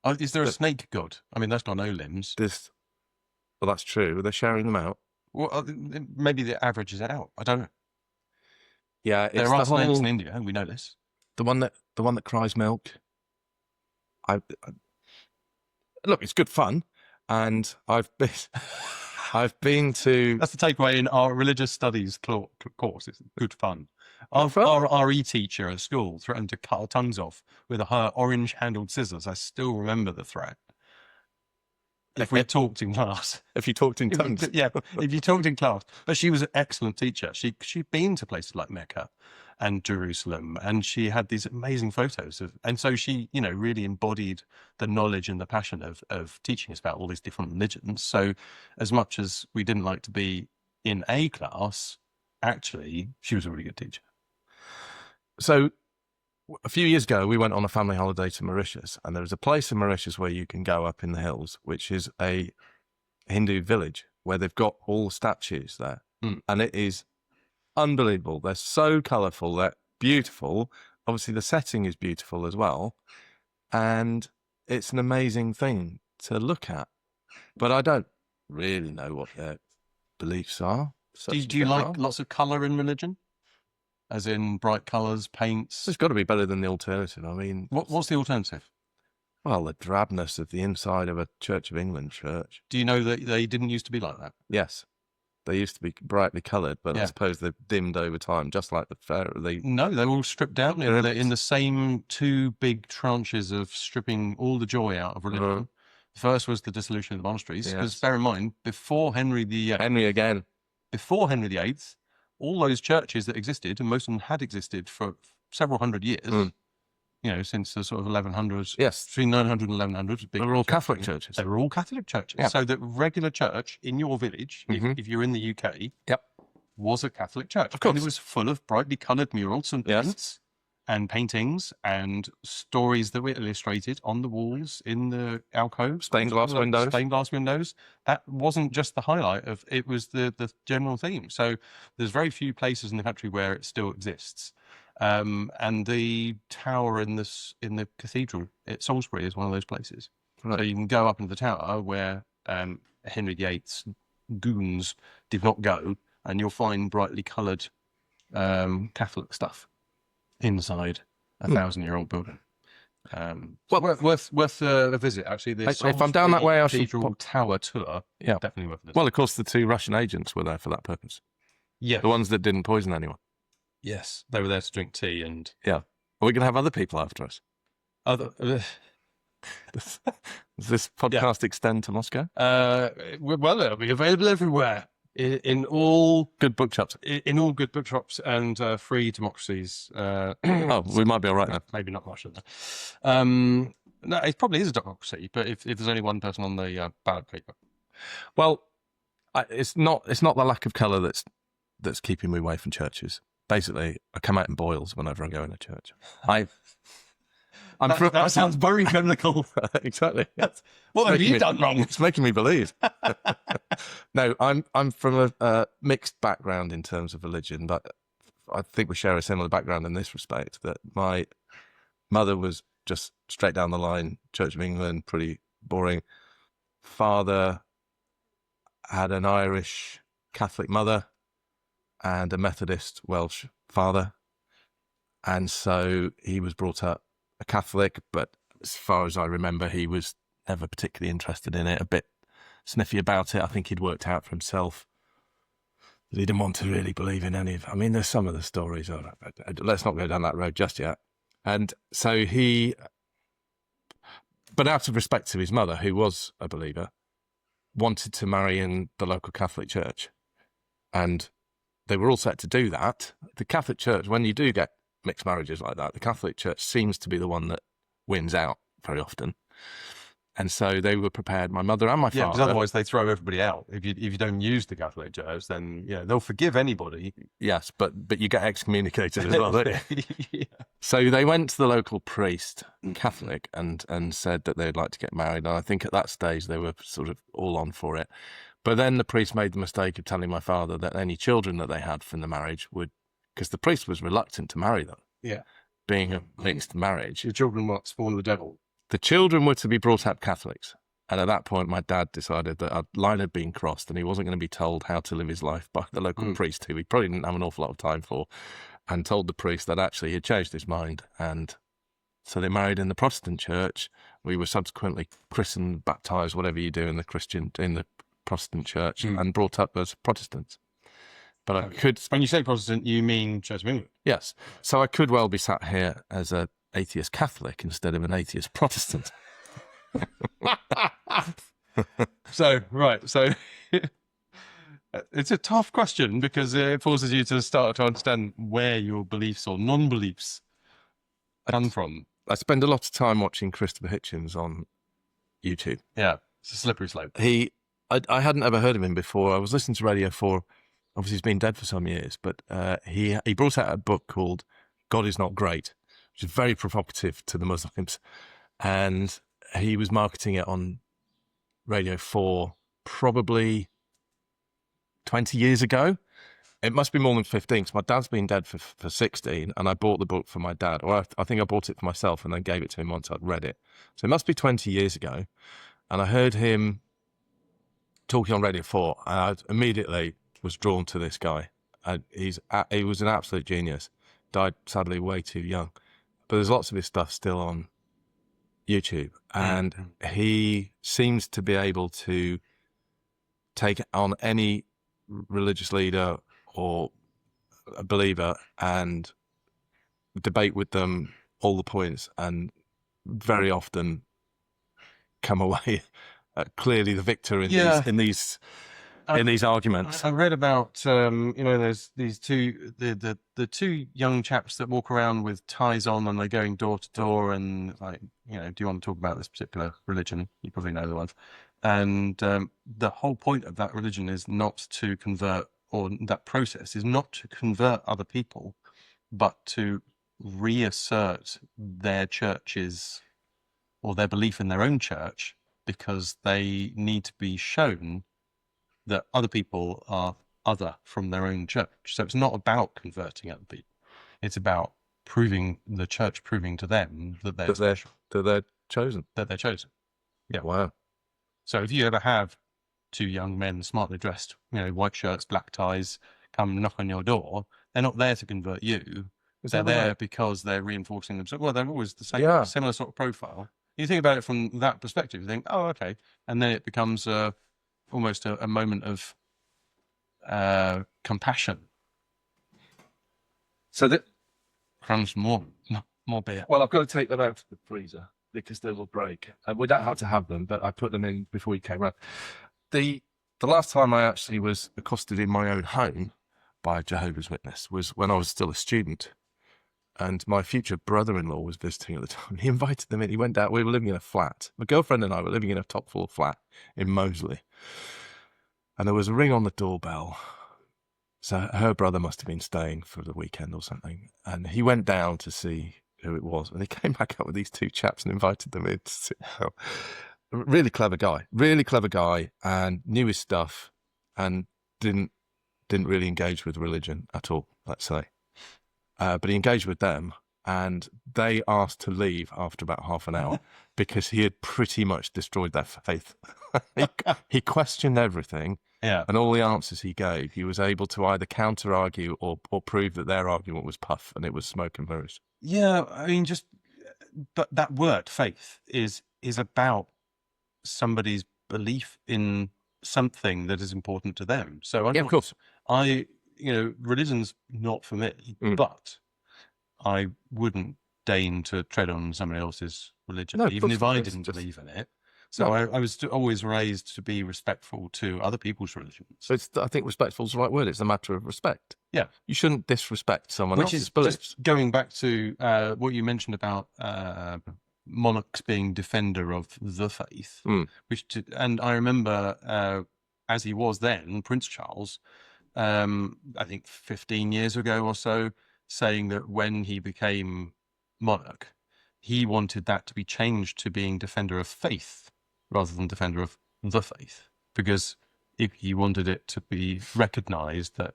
Oh, is there a snake god? I mean, that's got no limbs. Well, that's true. They're sharing them out. Well, maybe the average is out. I don't know. Yeah, there are snakes in India. We know this. The one that cries milk. Look, it's good fun. And I've been to. That's the takeaway in our religious studies course. It's good fun. Our RE teacher at school threatened to cut our tongues off with her orange-handled scissors. I still remember the threat. If we talked in class. If you talked in tongues. Yeah, if you talked in class. But she was an excellent teacher. She'd been to places like Mecca and Jerusalem, and she had these amazing photos of, and so she, you know, really embodied the knowledge and the passion of teaching us about all these different religions. So as much as we didn't like to be in a class, actually, she was a really good teacher. So a few years ago, we went on a family holiday to Mauritius, and there was a place in Mauritius where you can go up in the hills, which is a Hindu village where they've got all the statues there. And it is unbelievable. They're so colourful. They're beautiful. Obviously, the setting is beautiful as well. And it's an amazing thing to look at. But I don't really know what their beliefs are. Do you like lots of colour in religion? As in bright colours, paints? It's got to be better than the alternative. I mean... What's the alternative? Well, the drabness of the inside of a Church of England church. Do you know that they didn't used to be like that? Yes. They used to be brightly coloured, but I suppose they've dimmed over time, just like the fair. No, they were all stripped down. They're in the same two big tranches of stripping all the joy out of religion. The first was the dissolution of the monasteries, because bear in mind, before Henry VIII, all those churches that existed, and most of them had existed for several hundred years, you know, since the sort of 1100s. Yes. Between 900 and 1100. They were all Catholic churches. They were all Catholic churches. Yeah. So the regular church in your village, if you're in the UK, was a Catholic church. Of course. And it was full of brightly coloured murals and paints and paintings and stories that were illustrated on the walls in the alcoves. Stained glass windows. That wasn't just the highlight of it, was the general theme. So there's very few places in the country where it still exists. And the tower in the cathedral at Salisbury is one of those places. Right. So you can go up into the tower where Henry VIII's goons did not go, and you'll find brightly coloured Catholic stuff inside a 1,000-year-old building. Well, worth a visit, actually. If I'm down that way, I should... Cathedral Tower tour, definitely worth a visit. Well, of course, the 2 Russian agents were there for that purpose. Yeah. The ones that didn't poison anyone. Yes, they were there to drink tea and... Yeah. Are we going to have other people after us? Does this podcast extend to Moscow? Well, it'll be available everywhere. In all good bookshops. In all good bookshops and free democracies. Oh, we might be all right now. Maybe not Russia, though. No, it probably is a democracy, but if there's only one person on the ballot paper. Well, it's not the lack of colour that's keeping me away from churches. Basically, I come out in boils whenever I go in a church. That sounds very biblical. Exactly. What have you done wrong? It's making me believe. No, I'm from a mixed background in terms of religion, but I think we share a similar background in this respect, that my mother was just straight down the line, Church of England, pretty boring. Father had an Irish Catholic mother and a Methodist Welsh father. And so he was brought up a Catholic, but as far as I remember, he was never particularly interested in it, a bit sniffy about it. I think he'd worked out for himself that he didn't want to really believe in any of... I mean, there's some of the stories. Let's not go down that road just yet. And so but out of respect to his mother, who was a believer, wanted to marry in the local Catholic church. And they were all set to do that. The Catholic Church, when you do get mixed marriages like that, the Catholic Church seems to be the one that wins out very often. And so they were prepared, my mother and my father. Yeah, because otherwise they throw everybody out. If you don't use the Catholic Church, then they'll forgive anybody. Yes, but you get excommunicated as well, don't you? Yeah. So they went to the local priest, Catholic, and said that they'd like to get married. And I think at that stage they were sort of all on for it. But then the priest made the mistake of telling my father that any children that they had from the marriage would, because the priest was reluctant to marry them. Yeah. Being a mixed marriage. Your children were spawn of the devil. The children were to be brought up Catholics. And at that point, my dad decided that a line had been crossed and he wasn't going to be told how to live his life by the local priest, who he probably didn't have an awful lot of time for, and told the priest that actually he had changed his mind and So they married in the Protestant church. We were subsequently christened, baptized, whatever you do in the Protestant church, and brought up as Protestants. But I could, When you say Protestant, you mean Church of England? yes. So I could well be sat here as an atheist Catholic instead of an atheist Protestant. So it's a tough question because it forces you to start to understand where your beliefs or non-beliefs come from. I spend a lot of time watching Christopher Hitchens on YouTube. Yeah, it's a slippery slope. I hadn't ever heard of him before. I was listening to Radio 4. Obviously, he's been dead for some years, but he brought out a book called God Is Not Great, which is very provocative to the Muslims. And he was marketing it on Radio 4 probably 20 years ago. It must be more than 15, because my dad's been dead for 16, and I bought the book for my dad. Or I think I bought it for myself and then gave it to him once I'd read it. So it must be 20 years ago. And I heard him talking on Radio 4, and I immediately was drawn to this guy. He was an absolute genius. Died, sadly, way too young. But there's lots of his stuff still on YouTube. And he seems to be able to take on any religious leader or a believer and debate with them all the points, and very often come away clearly the victor in these arguments. I read about there's these the two young chaps that walk around with ties on and they're going door to door and like, do you want to talk about this particular religion? You probably know the ones. And the whole point of that religion is not to convert, or that process is not to convert other people, but to reassert their churches or their belief in their own church, because they need to be shown that other people are other from their own church. So it's not about converting other people. It's about the church proving to them that they're chosen. That they're chosen. Yeah. Wow. So if you ever have two young men, smartly dressed, white shirts, black ties, come knock on your door, they're not there to convert you. They're there because they're reinforcing themselves. Well, they're always the same, similar sort of profile. You think about it from that perspective, you think, oh, okay. And then it becomes almost a moment of compassion. So that crumbs more beer. Well, I've got to take them out of the freezer because they will break. We don't have to have them, but I put them in before you came around. The last time I actually was accosted in my own home by a Jehovah's Witness was when I was still a student, and my future brother-in-law was visiting at the time. He invited them in. He went down. We were living in a flat. My girlfriend and I were living in a top-floor flat in Moseley, and there was a ring on the doorbell. So her brother must have been staying for the weekend or something, and he went down to see who it was, and he came back up with these two chaps and invited them in to sit down. Really clever guy, and knew his stuff, and didn't really engage with religion at all, let's say. But he engaged with them, and they asked to leave after about half an hour because he had pretty much destroyed their faith. He questioned everything, and all the answers he gave, he was able to either counter-argue or prove that their argument was puff and it was smoke and mirrors. Yeah, I mean, but that word, faith, is about somebody's belief in something that is important to them. So of course, religion's not for me, but I wouldn't deign to tread on somebody else's religion, even if I didn't believe in it. So I was always raised to be respectful to other people's religions. So I think respectful is the right word. It's a matter of respect. Yeah. You shouldn't disrespect someone else's beliefs. Just going back to what you mentioned about monarchs being defender of the faith, and I remember as he was then, Prince Charles, I think 15 years ago or so, saying that when he became monarch, he wanted that to be changed to being defender of faith rather than defender of the faith, because if he wanted it to be recognized that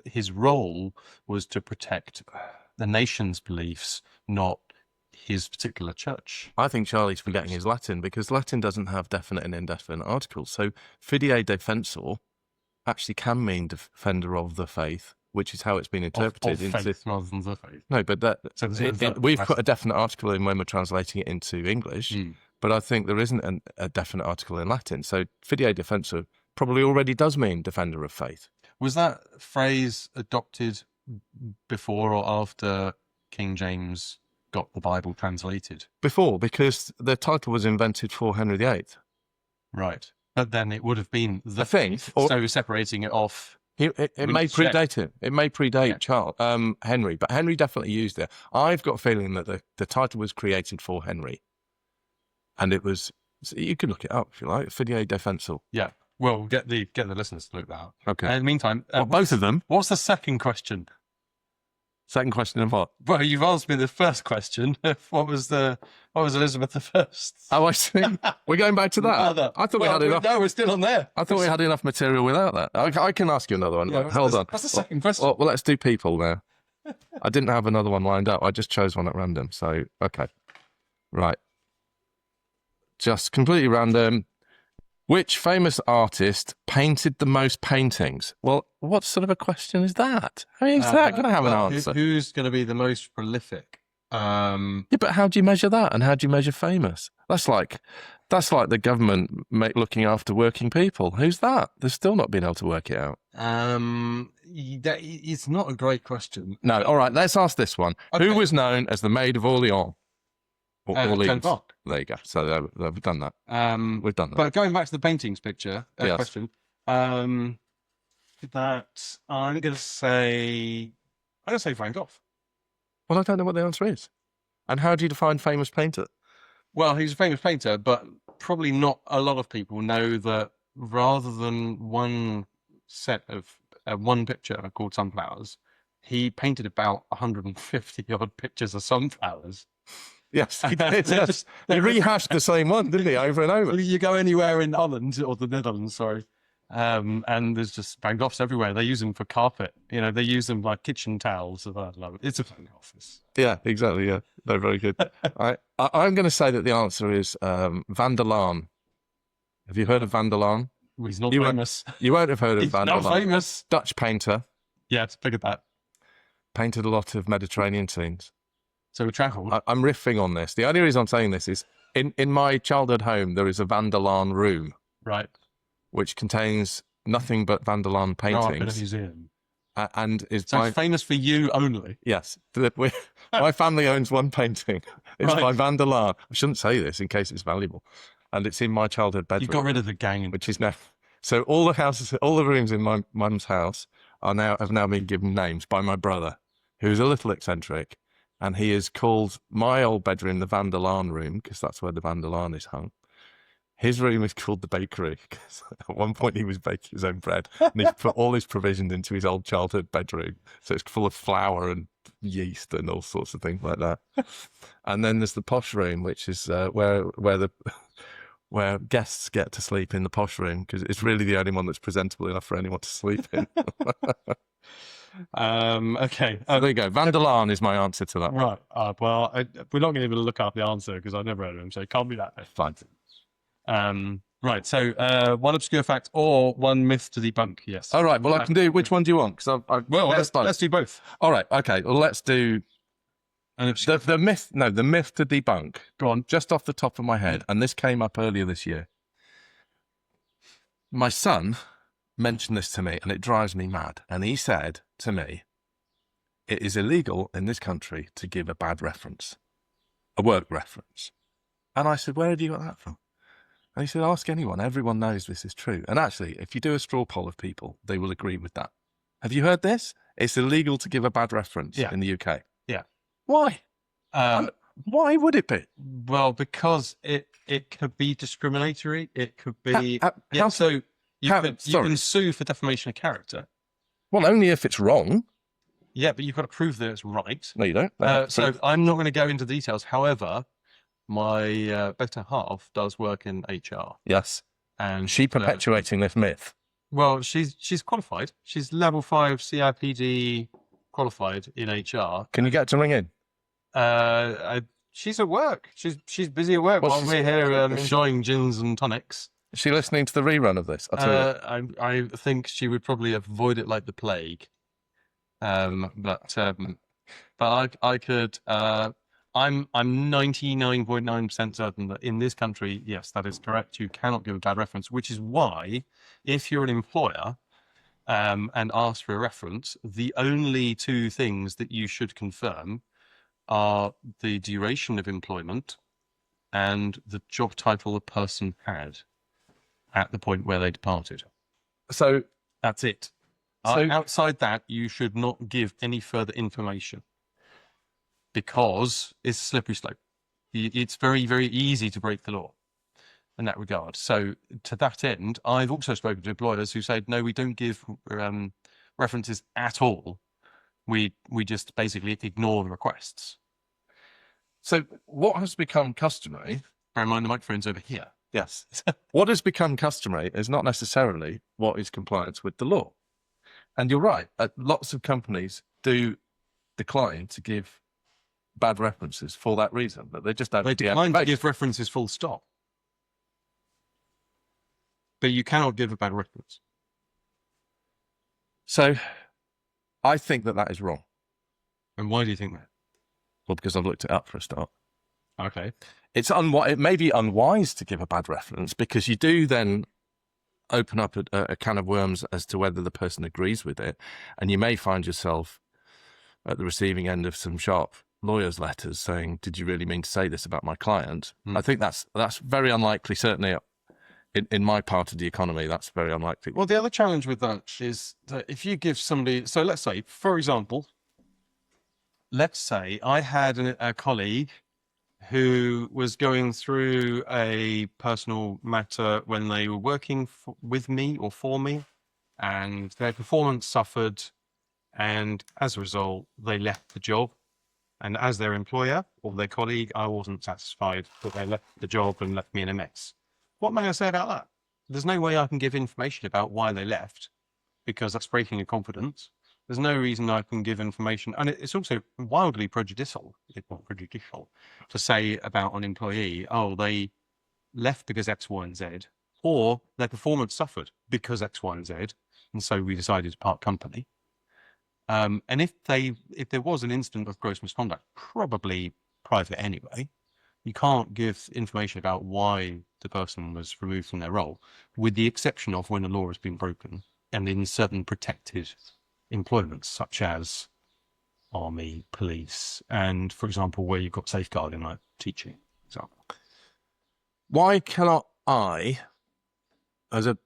his role was to protect the nation's beliefs, not his particular church. I think Charlie's forgetting his Latin, because Latin doesn't have definite and indefinite articles. So fidei defensor actually can mean defender of the faith which is how it's been Of interpreted into. faith rather than the faith. No, but So we've put a definite article in when we're translating it into English, but I think there isn't a definite article in Latin. So fidei defensor probably already does mean defender of faith. Was that phrase adopted before or after King James got the Bible translated? Before, because the title was invented for Henry VIII. Right. But then it would have been the I think. so separating it off. It may predate him. It may predate Charles, Henry, but Henry definitely used it. I've got a feeling that the title was created for Henry. And it was, you can look it up if you like, fidei defensor. Yeah. Well, get the listeners to look that up. Okay. In the meantime, both of them. What's the second question? Second question of what? Well, you've asked me the first question. What was Elizabeth I? Oh, I see. We're going back to that. I thought we had enough. No, we're still on there. I thought we had enough material without that. I can ask you another one. Yeah, Hold on. What's the second question? Well, let's do people now. I didn't have another one lined up. I just chose one at random. So, okay. Right. Just completely random. Which famous artist painted the most paintings? Well, what sort of a question is that? How is that going to have an answer? Who's going to be the most prolific? Yeah, but how do you measure that? And how do you measure famous? That's like the government looking after working people. Who's that? They've still not been able to work it out. It's not a great question. No, all right, let's ask this one. Okay. Who was known as the Maid of Orleans? Orleans. There you go. So we've done that. We've done that. But going back to the paintings picture question, that I'm going to say Van Gogh. Well, I don't know what the answer is. And how do you define famous painter? Well, he's a famous painter, but probably not a lot of people know that rather than one set of one picture called Sunflowers, he painted about 150 odd pictures of sunflowers. Yes, he did. Yes. He rehashed the same one, didn't he, over and over? You go anywhere in Holland, or the Netherlands, sorry, and there's just Van Goghs everywhere. They use them for carpet. They use them like kitchen towels. It's a Van Gogh. Yeah, exactly. Yeah, they're very good. I'm going to say that the answer is Van der Laan. Have you heard of Van der Laan? Well, he's not famous. You won't have heard of Van der Laan. He's not famous. Dutch painter. Yeah, look at that. Painted a lot of Mediterranean scenes. So we travelled. I'm riffing on this. The only reason I'm saying this is in my childhood home, there is a Van der Laan room. Right. Which contains nothing but Van der Laan paintings. In a museum. And is famous for you only. Yes. My family owns one painting. It's by Van der Laan. I shouldn't say this in case it's valuable. And it's in my childhood bedroom. You got rid of the gang. Which is now... So all the rooms in my mum's house have now been given names by my brother, who's a little eccentric. And he has called my old bedroom the Van der Laan room, because that's where the Van der Laan is hung. His room is called the bakery, because at one point he was baking his own bread, and he put all his provisions into his old childhood bedroom. So it's full of flour and yeast and all sorts of things like that. And then there's the posh room, which is where guests get to sleep in the posh room, because it's really the only one that's presentable enough for anyone to sleep in. Okay. There you go. Van der Laan is my answer to that. Right. Well, we're not going to be able to look up the answer because I've never heard of him, so it can't be that. Fine. Right. So, one obscure fact or one myth to debunk. Yes. All right. Well, I can do. Which one do you want? Because let's do both. All right. Okay. Well, let's do the myth. No, the myth to debunk. Go on. Just off the top of my head, and this came up earlier this year. My son mentioned this to me, and it drives me mad. And he said to me, it is illegal in this country to give a bad reference, a work reference. And I said, where have you got that from? And he said, ask anyone. Everyone knows this is true. And actually, if you do a straw poll of people, they will agree with that. Have you heard this? It's illegal to give a bad reference in the UK. Yeah. Why? Why would it be? Well, because it could be discriminatory. It could be... So you can sue for defamation of character. Well, only if it's wrong. Yeah, but you've got to prove that it's right. No, you don't. So I'm not going to go into details. However, my better half does work in HR. Yes. And she perpetuating this myth. Well, she's qualified. She's level 5 CIPD qualified in HR. Can you get to ring in? She's at work. She's busy at work while we're here enjoying gins and tonics. Is she listening to the rerun of this? I think she would probably avoid it like the plague. But I could. I'm 99.9% certain that in this country, yes, that is correct. You cannot give a bad reference, which is why, if you're an employer and ask for a reference, the only two things that you should confirm are the duration of employment and the job title the person had at the point where they departed. So That's it. Outside that, you should not give any further information because it's a slippery slope. It's very, very easy to break the law in that regard. So to that end, I've also spoken to employers who said, no, we don't give references at all. We just basically ignore the requests. So what has become customary, Bear in mind the microphone's over here. yes, what has become customary is not necessarily what is compliance with the law. And you're right, lots of companies do decline to give bad references for that reason, that they just don't. They decline to give references full stop. But you cannot give a bad reference. So I think that is wrong. And why do you think that? Well, because I've looked it up for a start. Okay. It may be unwise to give a bad reference because you do then open up a can of worms as to whether the person agrees with it. And you may find yourself at the receiving end of some sharp lawyers' letters saying, did you really mean to say this about my client? I think that's very unlikely, certainly in my part of the economy, that's very unlikely. Well, the other challenge with that is that if you give somebody, so let's say, for example, let's say I had a colleague who was going through a personal matter when they were working with me or for me, and their performance suffered, and as a result, they left the job. And as their employer or their colleague, I wasn't satisfied that they left the job and left me in a mess. What may I say about that? There's no way I can give information about why they left because that's breaking a confidence. There's no reason I can give information. And it's also wildly prejudicial to say about an employee, oh, they left because X, Y, and Z, or their performance suffered because X, Y, and Z. And so we decided to part company. And if there was an incident of gross misconduct, probably private anyway, you can't give information about why the person was removed from their role, with the exception of when the law has been broken and in certain protected employments, such as army, police, and, for example, where you've got safeguarding, like teaching, for example. Why cannot I, as a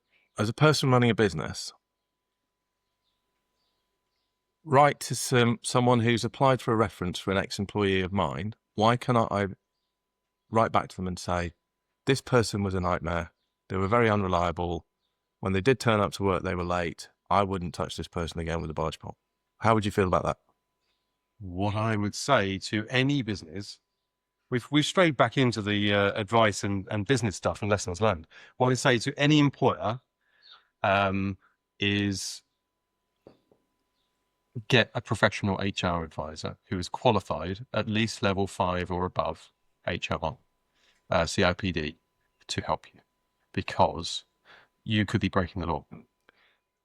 person running a business, write to someone who's applied for a reference for an ex-employee of mine? Why cannot I write back to them and say, this person was a nightmare, they were very unreliable, when they did turn up to work they were late, I wouldn't touch this person again with a barge pole? How would you feel about that? What I would say to any business, we've strayed back into the advice and business stuff and lessons learned. What I would say to any employer is get a professional HR advisor who is qualified at least level 5 or above HR, CIPD, to help you, because you could be breaking the law.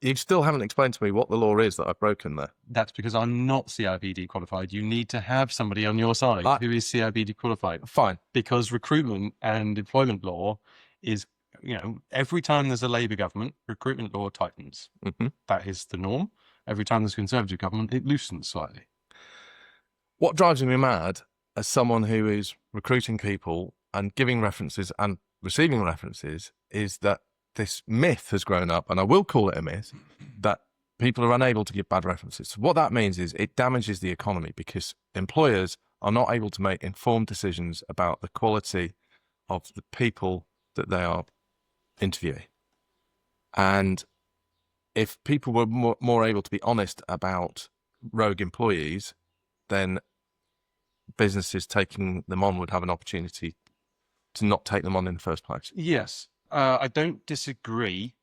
You still haven't explained to me what the law is that I've broken there. That's because I'm not CIPD qualified. You need to have somebody on your side who is CIPD qualified. Fine. Because recruitment and employment law is, every time there's a Labour government, recruitment law tightens. Mm-hmm. That is the norm. Every time there's a Conservative government, it loosens slightly. What drives me mad as someone who is recruiting people and giving references and receiving references is that this myth has grown up, and I will call it a myth, that people are unable to give bad references. What that means is it damages the economy because employers are not able to make informed decisions about the quality of the people that they are interviewing. And if people were more able to be honest about rogue employees, then businesses taking them on would have an opportunity to not take them on in the first place. Yes, I don't disagree,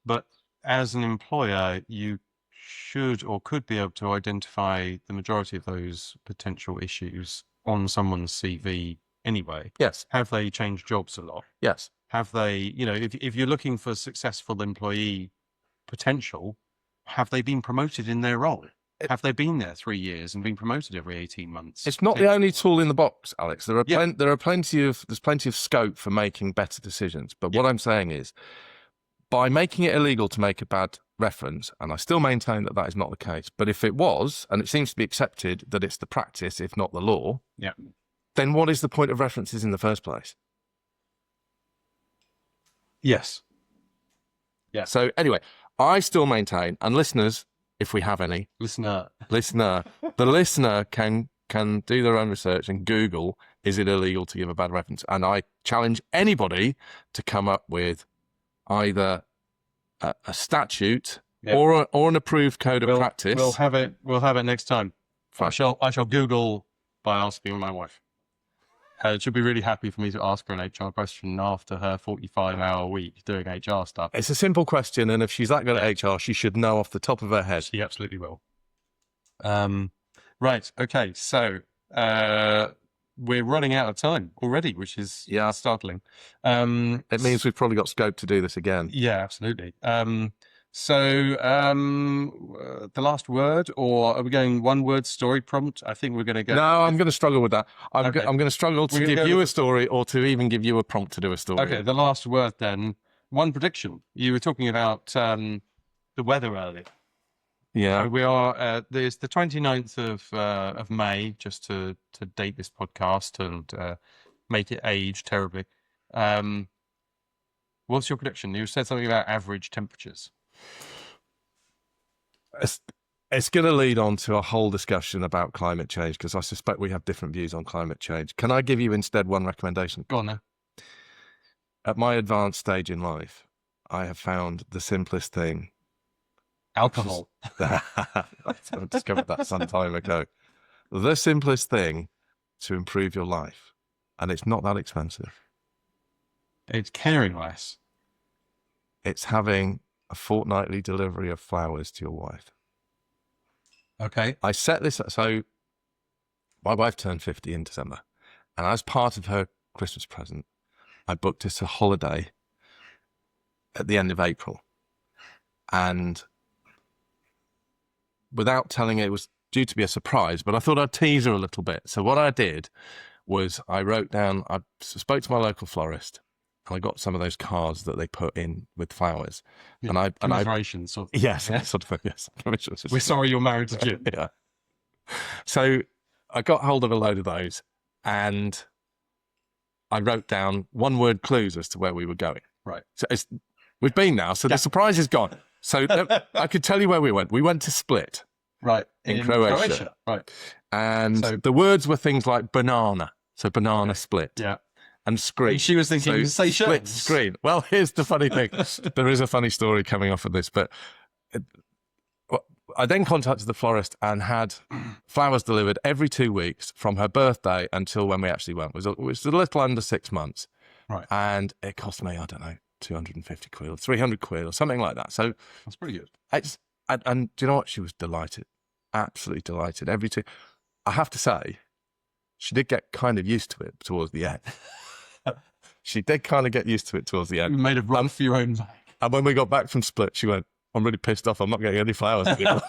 but as an employer, you should or could be able to identify the majority of those potential issues on someone's CV anyway. Yes. Have they changed jobs a lot? Yes. Have they, if you're looking for successful employee potential, have they been promoted in their role? Have they been there 3 years and been promoted every 18 months? It's not the only tool in the box, Alex. There are Yeah. there's plenty of scope for making better decisions. But what I'm saying is, by making it illegal to make a bad reference, and I still maintain that that is not the case, but if it was, and it seems to be accepted that it's the practice, if not the law, then what is the point of references in the first place? Yes. Yeah. So anyway, I still maintain, and listeners, if we have any, Listener, the listener can do their own research and Google, is it illegal to give a bad reference? And I challenge anybody to come up with either a statute or an approved code of practice. We'll have it next time. Fine. I shall Google by asking my wife. She'll be really happy for me to ask her an HR question after her 45-hour week doing HR stuff. It's a simple question, and if she's that good at HR, she should know off the top of her head. She absolutely will. Right. Okay. So we're running out of time already, which is startling. It means we've probably got scope to do this again. Yeah, absolutely. So the last word, or are we going one word story prompt? I think we're going to go. No, I'm going to struggle with that. I'm going to struggle to give you a story or to even give you a prompt to do a story. Okay, the last word then. One prediction. You were talking about the weather earlier. Yeah. We are, there's the 29th of May, just to date this podcast and make it age terribly. What's your prediction? You said something about average temperatures. It's going to lead on to a whole discussion about climate change, because I suspect we have different views on climate change. Can I give you instead one recommendation? Go on now. At my advanced stage in life, I have found the simplest thing. Alcohol. I discovered that some time ago. The simplest thing to improve your life, and it's not that expensive. It's caring less. It's having a fortnightly delivery of flowers to your wife. Okay. I set this up. So my wife turned 50 in December, and as part of her Christmas present, I booked us a holiday at the end of April. And without telling her, it was due to be a surprise, but I thought I'd tease her a little bit. So what I did was I wrote down, I spoke to my local florist, and I got some of those cards that they put in with flowers. Yeah, and I commiserations, sort of. yes, Yeah. sort of, yes. We're sorry you're married to Jim. Yeah. So I got hold of a load of those, and I wrote down one-word clues as to where we were going. Right. So we've been now, so the surprise is gone. So I could tell you where we went. We went to Split. Right. In Croatia. Right. And So- the words were things like banana. So banana split. Yeah. And screen. She was thinking So Seychelles. split screen. Well, here's the funny thing. There is a funny story coming off of this, but I then contacted the florist and had flowers delivered every 2 weeks from her birthday until when we actually went. It was a little under 6 months. Right. And it cost me, I don't know, 250 quid or 300 quid or something like that. So That's pretty good. and do you know what? She was delighted. Absolutely delighted. I have to say, she did get kind of used to it towards the end. She did kind of get used to it towards the You end. made a run for your own bag. And when we got back from Split, she went, I'm really pissed off. I'm not getting any flowers anymore.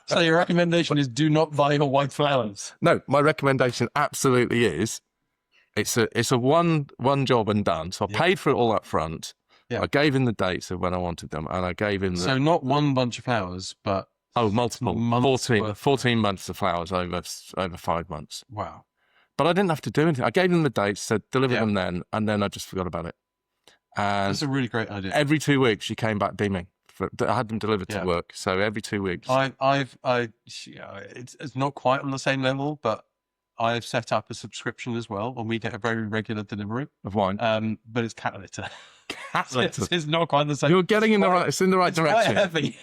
So your recommendation is do not buy your white flowers. No, my recommendation absolutely is, it's a one job and done. So I paid for it all up front. Yeah. I gave him the dates of when I wanted them, and I gave him the... So not one bunch of flowers, but... Oh, multiple. Months 14 months of flowers over 5 months. Wow. But I didn't have to do anything. I gave them the dates, said deliver Yeah. them then, and then I just forgot about it. And That's a really great idea. every 2 weeks she came back beaming. I had them delivered to Yeah. work. So every 2 weeks. It's not quite on the same level, but I've set up a subscription as well, and we get a very regular delivery. Of wine. But it's cat litter. Cat litter. It's not quite the same. You're getting in the right. It's in the right It's quite direction. heavy.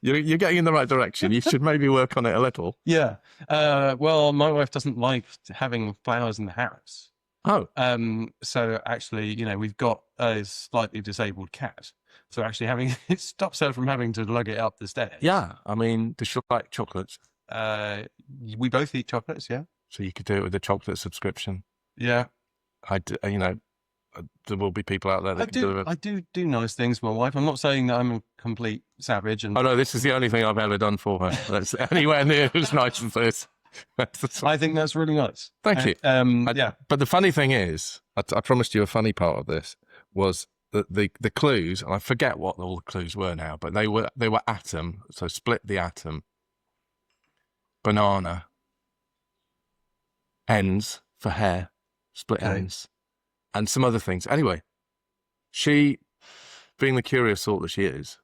You're getting in the right direction. You should maybe work on it a little. Yeah. Well, my wife doesn't like having flowers in the house. Oh, So actually, we've got a slightly disabled cat. So actually it stops her from having to lug it up the stairs. yeah. I mean, does she like chocolates? We both eat chocolates, yeah. So you could do it with a chocolate subscription. Yeah. there will be people out there that can do it. I do nice things for my wife. I'm not saying that I'm a complete savage. And Oh no, this is the only thing I've ever done for her. That's anywhere near as nice as this. I think that's really nice. Thank you. Yeah. But the funny thing is, I promised you a funny part of this was the clues, and I forget what all the clues were now, but they were atom, so split the atom, banana, ends for hair, split ends, and some other things. Anyway, she, being the curious sort that she is,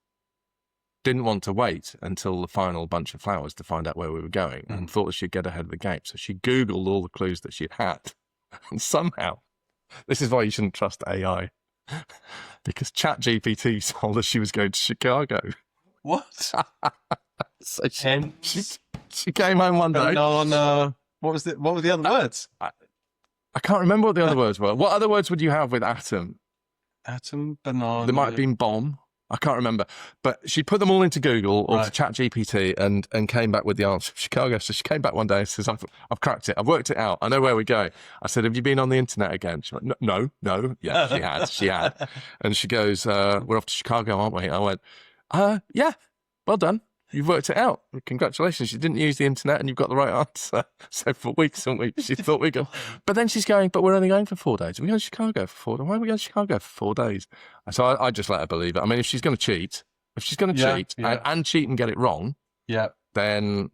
didn't want to wait until the final bunch of flowers to find out where we were going, and thought that she'd get ahead of the game. So she Googled all the clues that she'd had, and somehow, this is why you shouldn't trust AI, because ChatGPT told her she was going to Chicago. What? So she came home one day. Banana. What were the other words? I can't remember what the other words were. What other words would you have with atom? Atom, banana. There might have been bomb. I can't remember. But she put them all into Google or to ChatGPT and came back with the answer. Chicago. So she came back one day and says, I've cracked it. I've worked it out. I know where we're going. I said, have you been on the internet again? She went, no. Yeah, she had. And she goes, we're off to Chicago, aren't we? I went, yeah, well done. You've worked it out. Congratulations. You didn't use the internet and you've got the right answer. So for weeks and weeks, she thought we'd go. But then she's going, but we're only going for 4 days. We're going to Chicago for 4 days. Why are we going to Chicago for 4 days? So I just let her believe it. I mean, if she's going to cheat, and cheat and get it wrong, then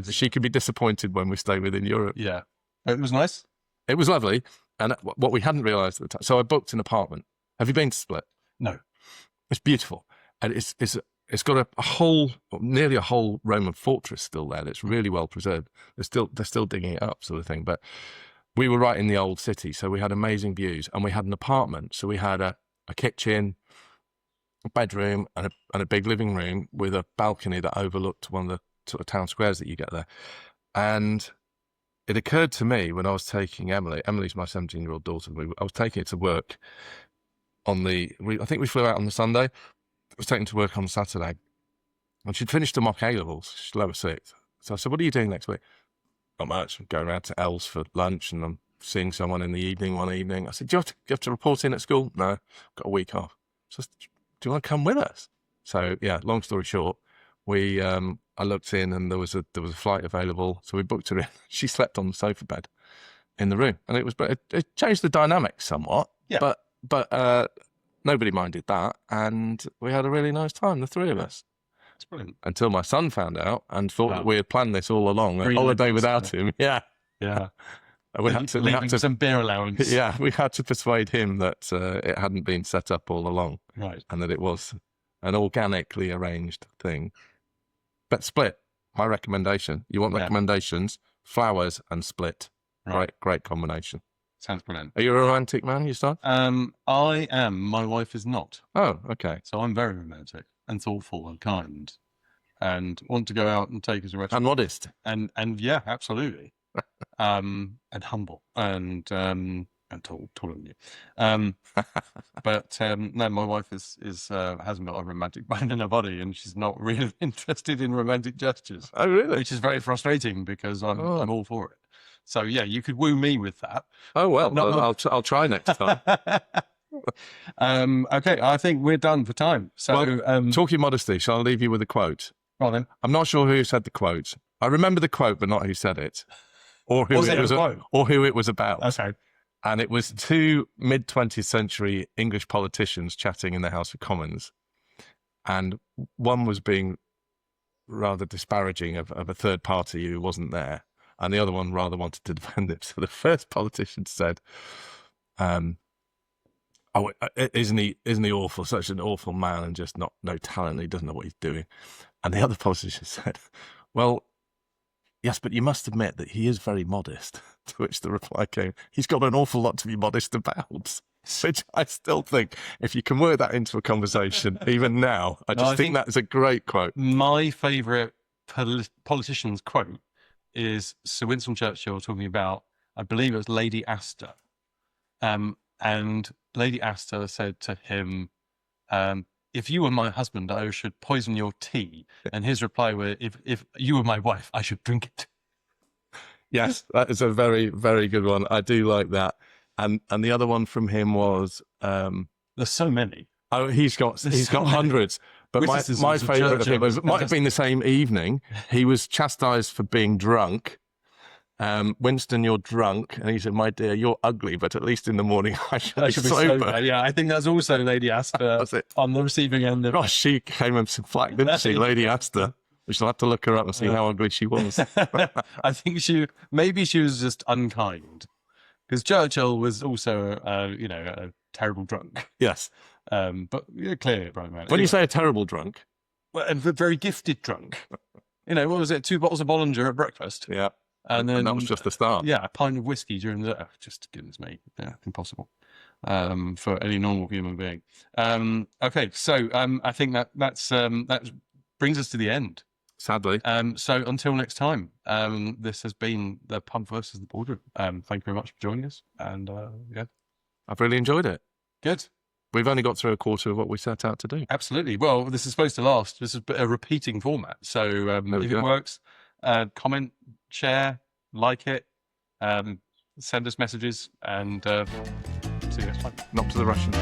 she could be disappointed when we stay within Europe. Yeah. It was nice. It was lovely. And what we hadn't realised at the time. So I booked an apartment. Have you been to Split? No. It's beautiful. And it's got nearly a whole Roman fortress still there. That's really well preserved. They're still digging it up, sort of thing. But we were right in the old city, so we had amazing views, and we had an apartment. So we had a kitchen, a bedroom, and a big living room with a balcony that overlooked one of the sort of town squares that you get there. And it occurred to me when I was taking Emily's my 17-year-old daughter. I was taking it to work I think we flew out on the Sunday. I was taken to work on Saturday, and she'd finished the mock A-levels. She's lower sixth. So I said, what are you doing next week? Not much. I'm going around to L's for lunch, and I'm seeing someone in the evening one evening. I said, do you have to report in at school? No, I've got a week off. So I said, do you want to come with us? So yeah, long story short, I looked in and there was a flight available. So we booked her in. She slept on the sofa bed in the room, and it changed the dynamics somewhat. Yeah. But nobody minded that, and we had a really nice time, the three of us. That's brilliant. Until my son found out and thought that we had planned this all along, a holiday without him. Yeah. We had to some beer allowance. Yeah, we had to persuade him that it hadn't been set up all along, right, and that it was an organically arranged thing. But Split, my recommendation. You want recommendations? Flowers and Split. Right. Great combination. Sounds brilliant. Are you a romantic man yourself? I am. My wife is not. Oh, okay. So I'm very romantic and thoughtful and kind, and want to go out and take us a restaurant. And modest. And yeah, absolutely. And humble and taller than you. But no, my wife is hasn't got a romantic bone in her body, and she's not really interested in romantic gestures. Oh, really? Which is very frustrating because I'm all for it. So yeah, you could woo me with that. Oh well, I'll try next time. Okay, I think we're done for time. So talking modesty, shall I leave you with a quote? Well then, I'm not sure who said the quote. I remember the quote, but not who said it, or who it was about. Okay. And it was two mid-20th century English politicians chatting in the House of Commons, and one was being rather disparaging of a third party who wasn't there, and the other one rather wanted to defend it. So the first politician said, "Oh, isn't he awful? Such an awful man, and just no talent. He doesn't know what he's doing." And the other politician said, "Well, yes, but you must admit that he is very modest." To which the reply came, "He's got an awful lot to be modest about." Which I still think, if you can work that into a conversation, even now, I think that is a great quote. My favourite politician's quote is Sir Winston Churchill talking about, I believe it was Lady Astor. And Lady Astor said to him, "If you were my husband, I should poison your tea." And his reply was, if you were my wife, I should drink it. Yes, that is a very, very good one. I do like that. And the other one from him was There's so many. he's got hundreds. But my favourite of him might have been the same evening. He was chastised for being drunk. Winston, you're drunk. And he said, my dear, you're ugly, but at least in the morning I should be sober. Yeah, I think that's also Lady Astor on the receiving end. Gosh, she came up some flack, didn't she, Lady Astor? We shall have to look her up and see how ugly she was. I think maybe she was just unkind. Because Churchill was also, a terrible drunk. Yes. But clearly, Brian Man. When you say a terrible drunk. Well, a very gifted drunk. What was it? 2 bottles of Bollinger at breakfast. Yeah. And then that was just the start. Yeah, a pint of whiskey during the day. Oh, just goodness me. Yeah, impossible for any normal human being. Okay, so I think that brings us to the end. Sadly. So until next time, this has been the Pub versus the Boardroom. Thank you very much for joining us. And I've really enjoyed it. Good. We've only got through a quarter of what we set out to do. Absolutely. Well, this is supposed to last. This is a repeating format. So if it works, comment, share, like it, send us messages, and see you next time. Not to the Russian.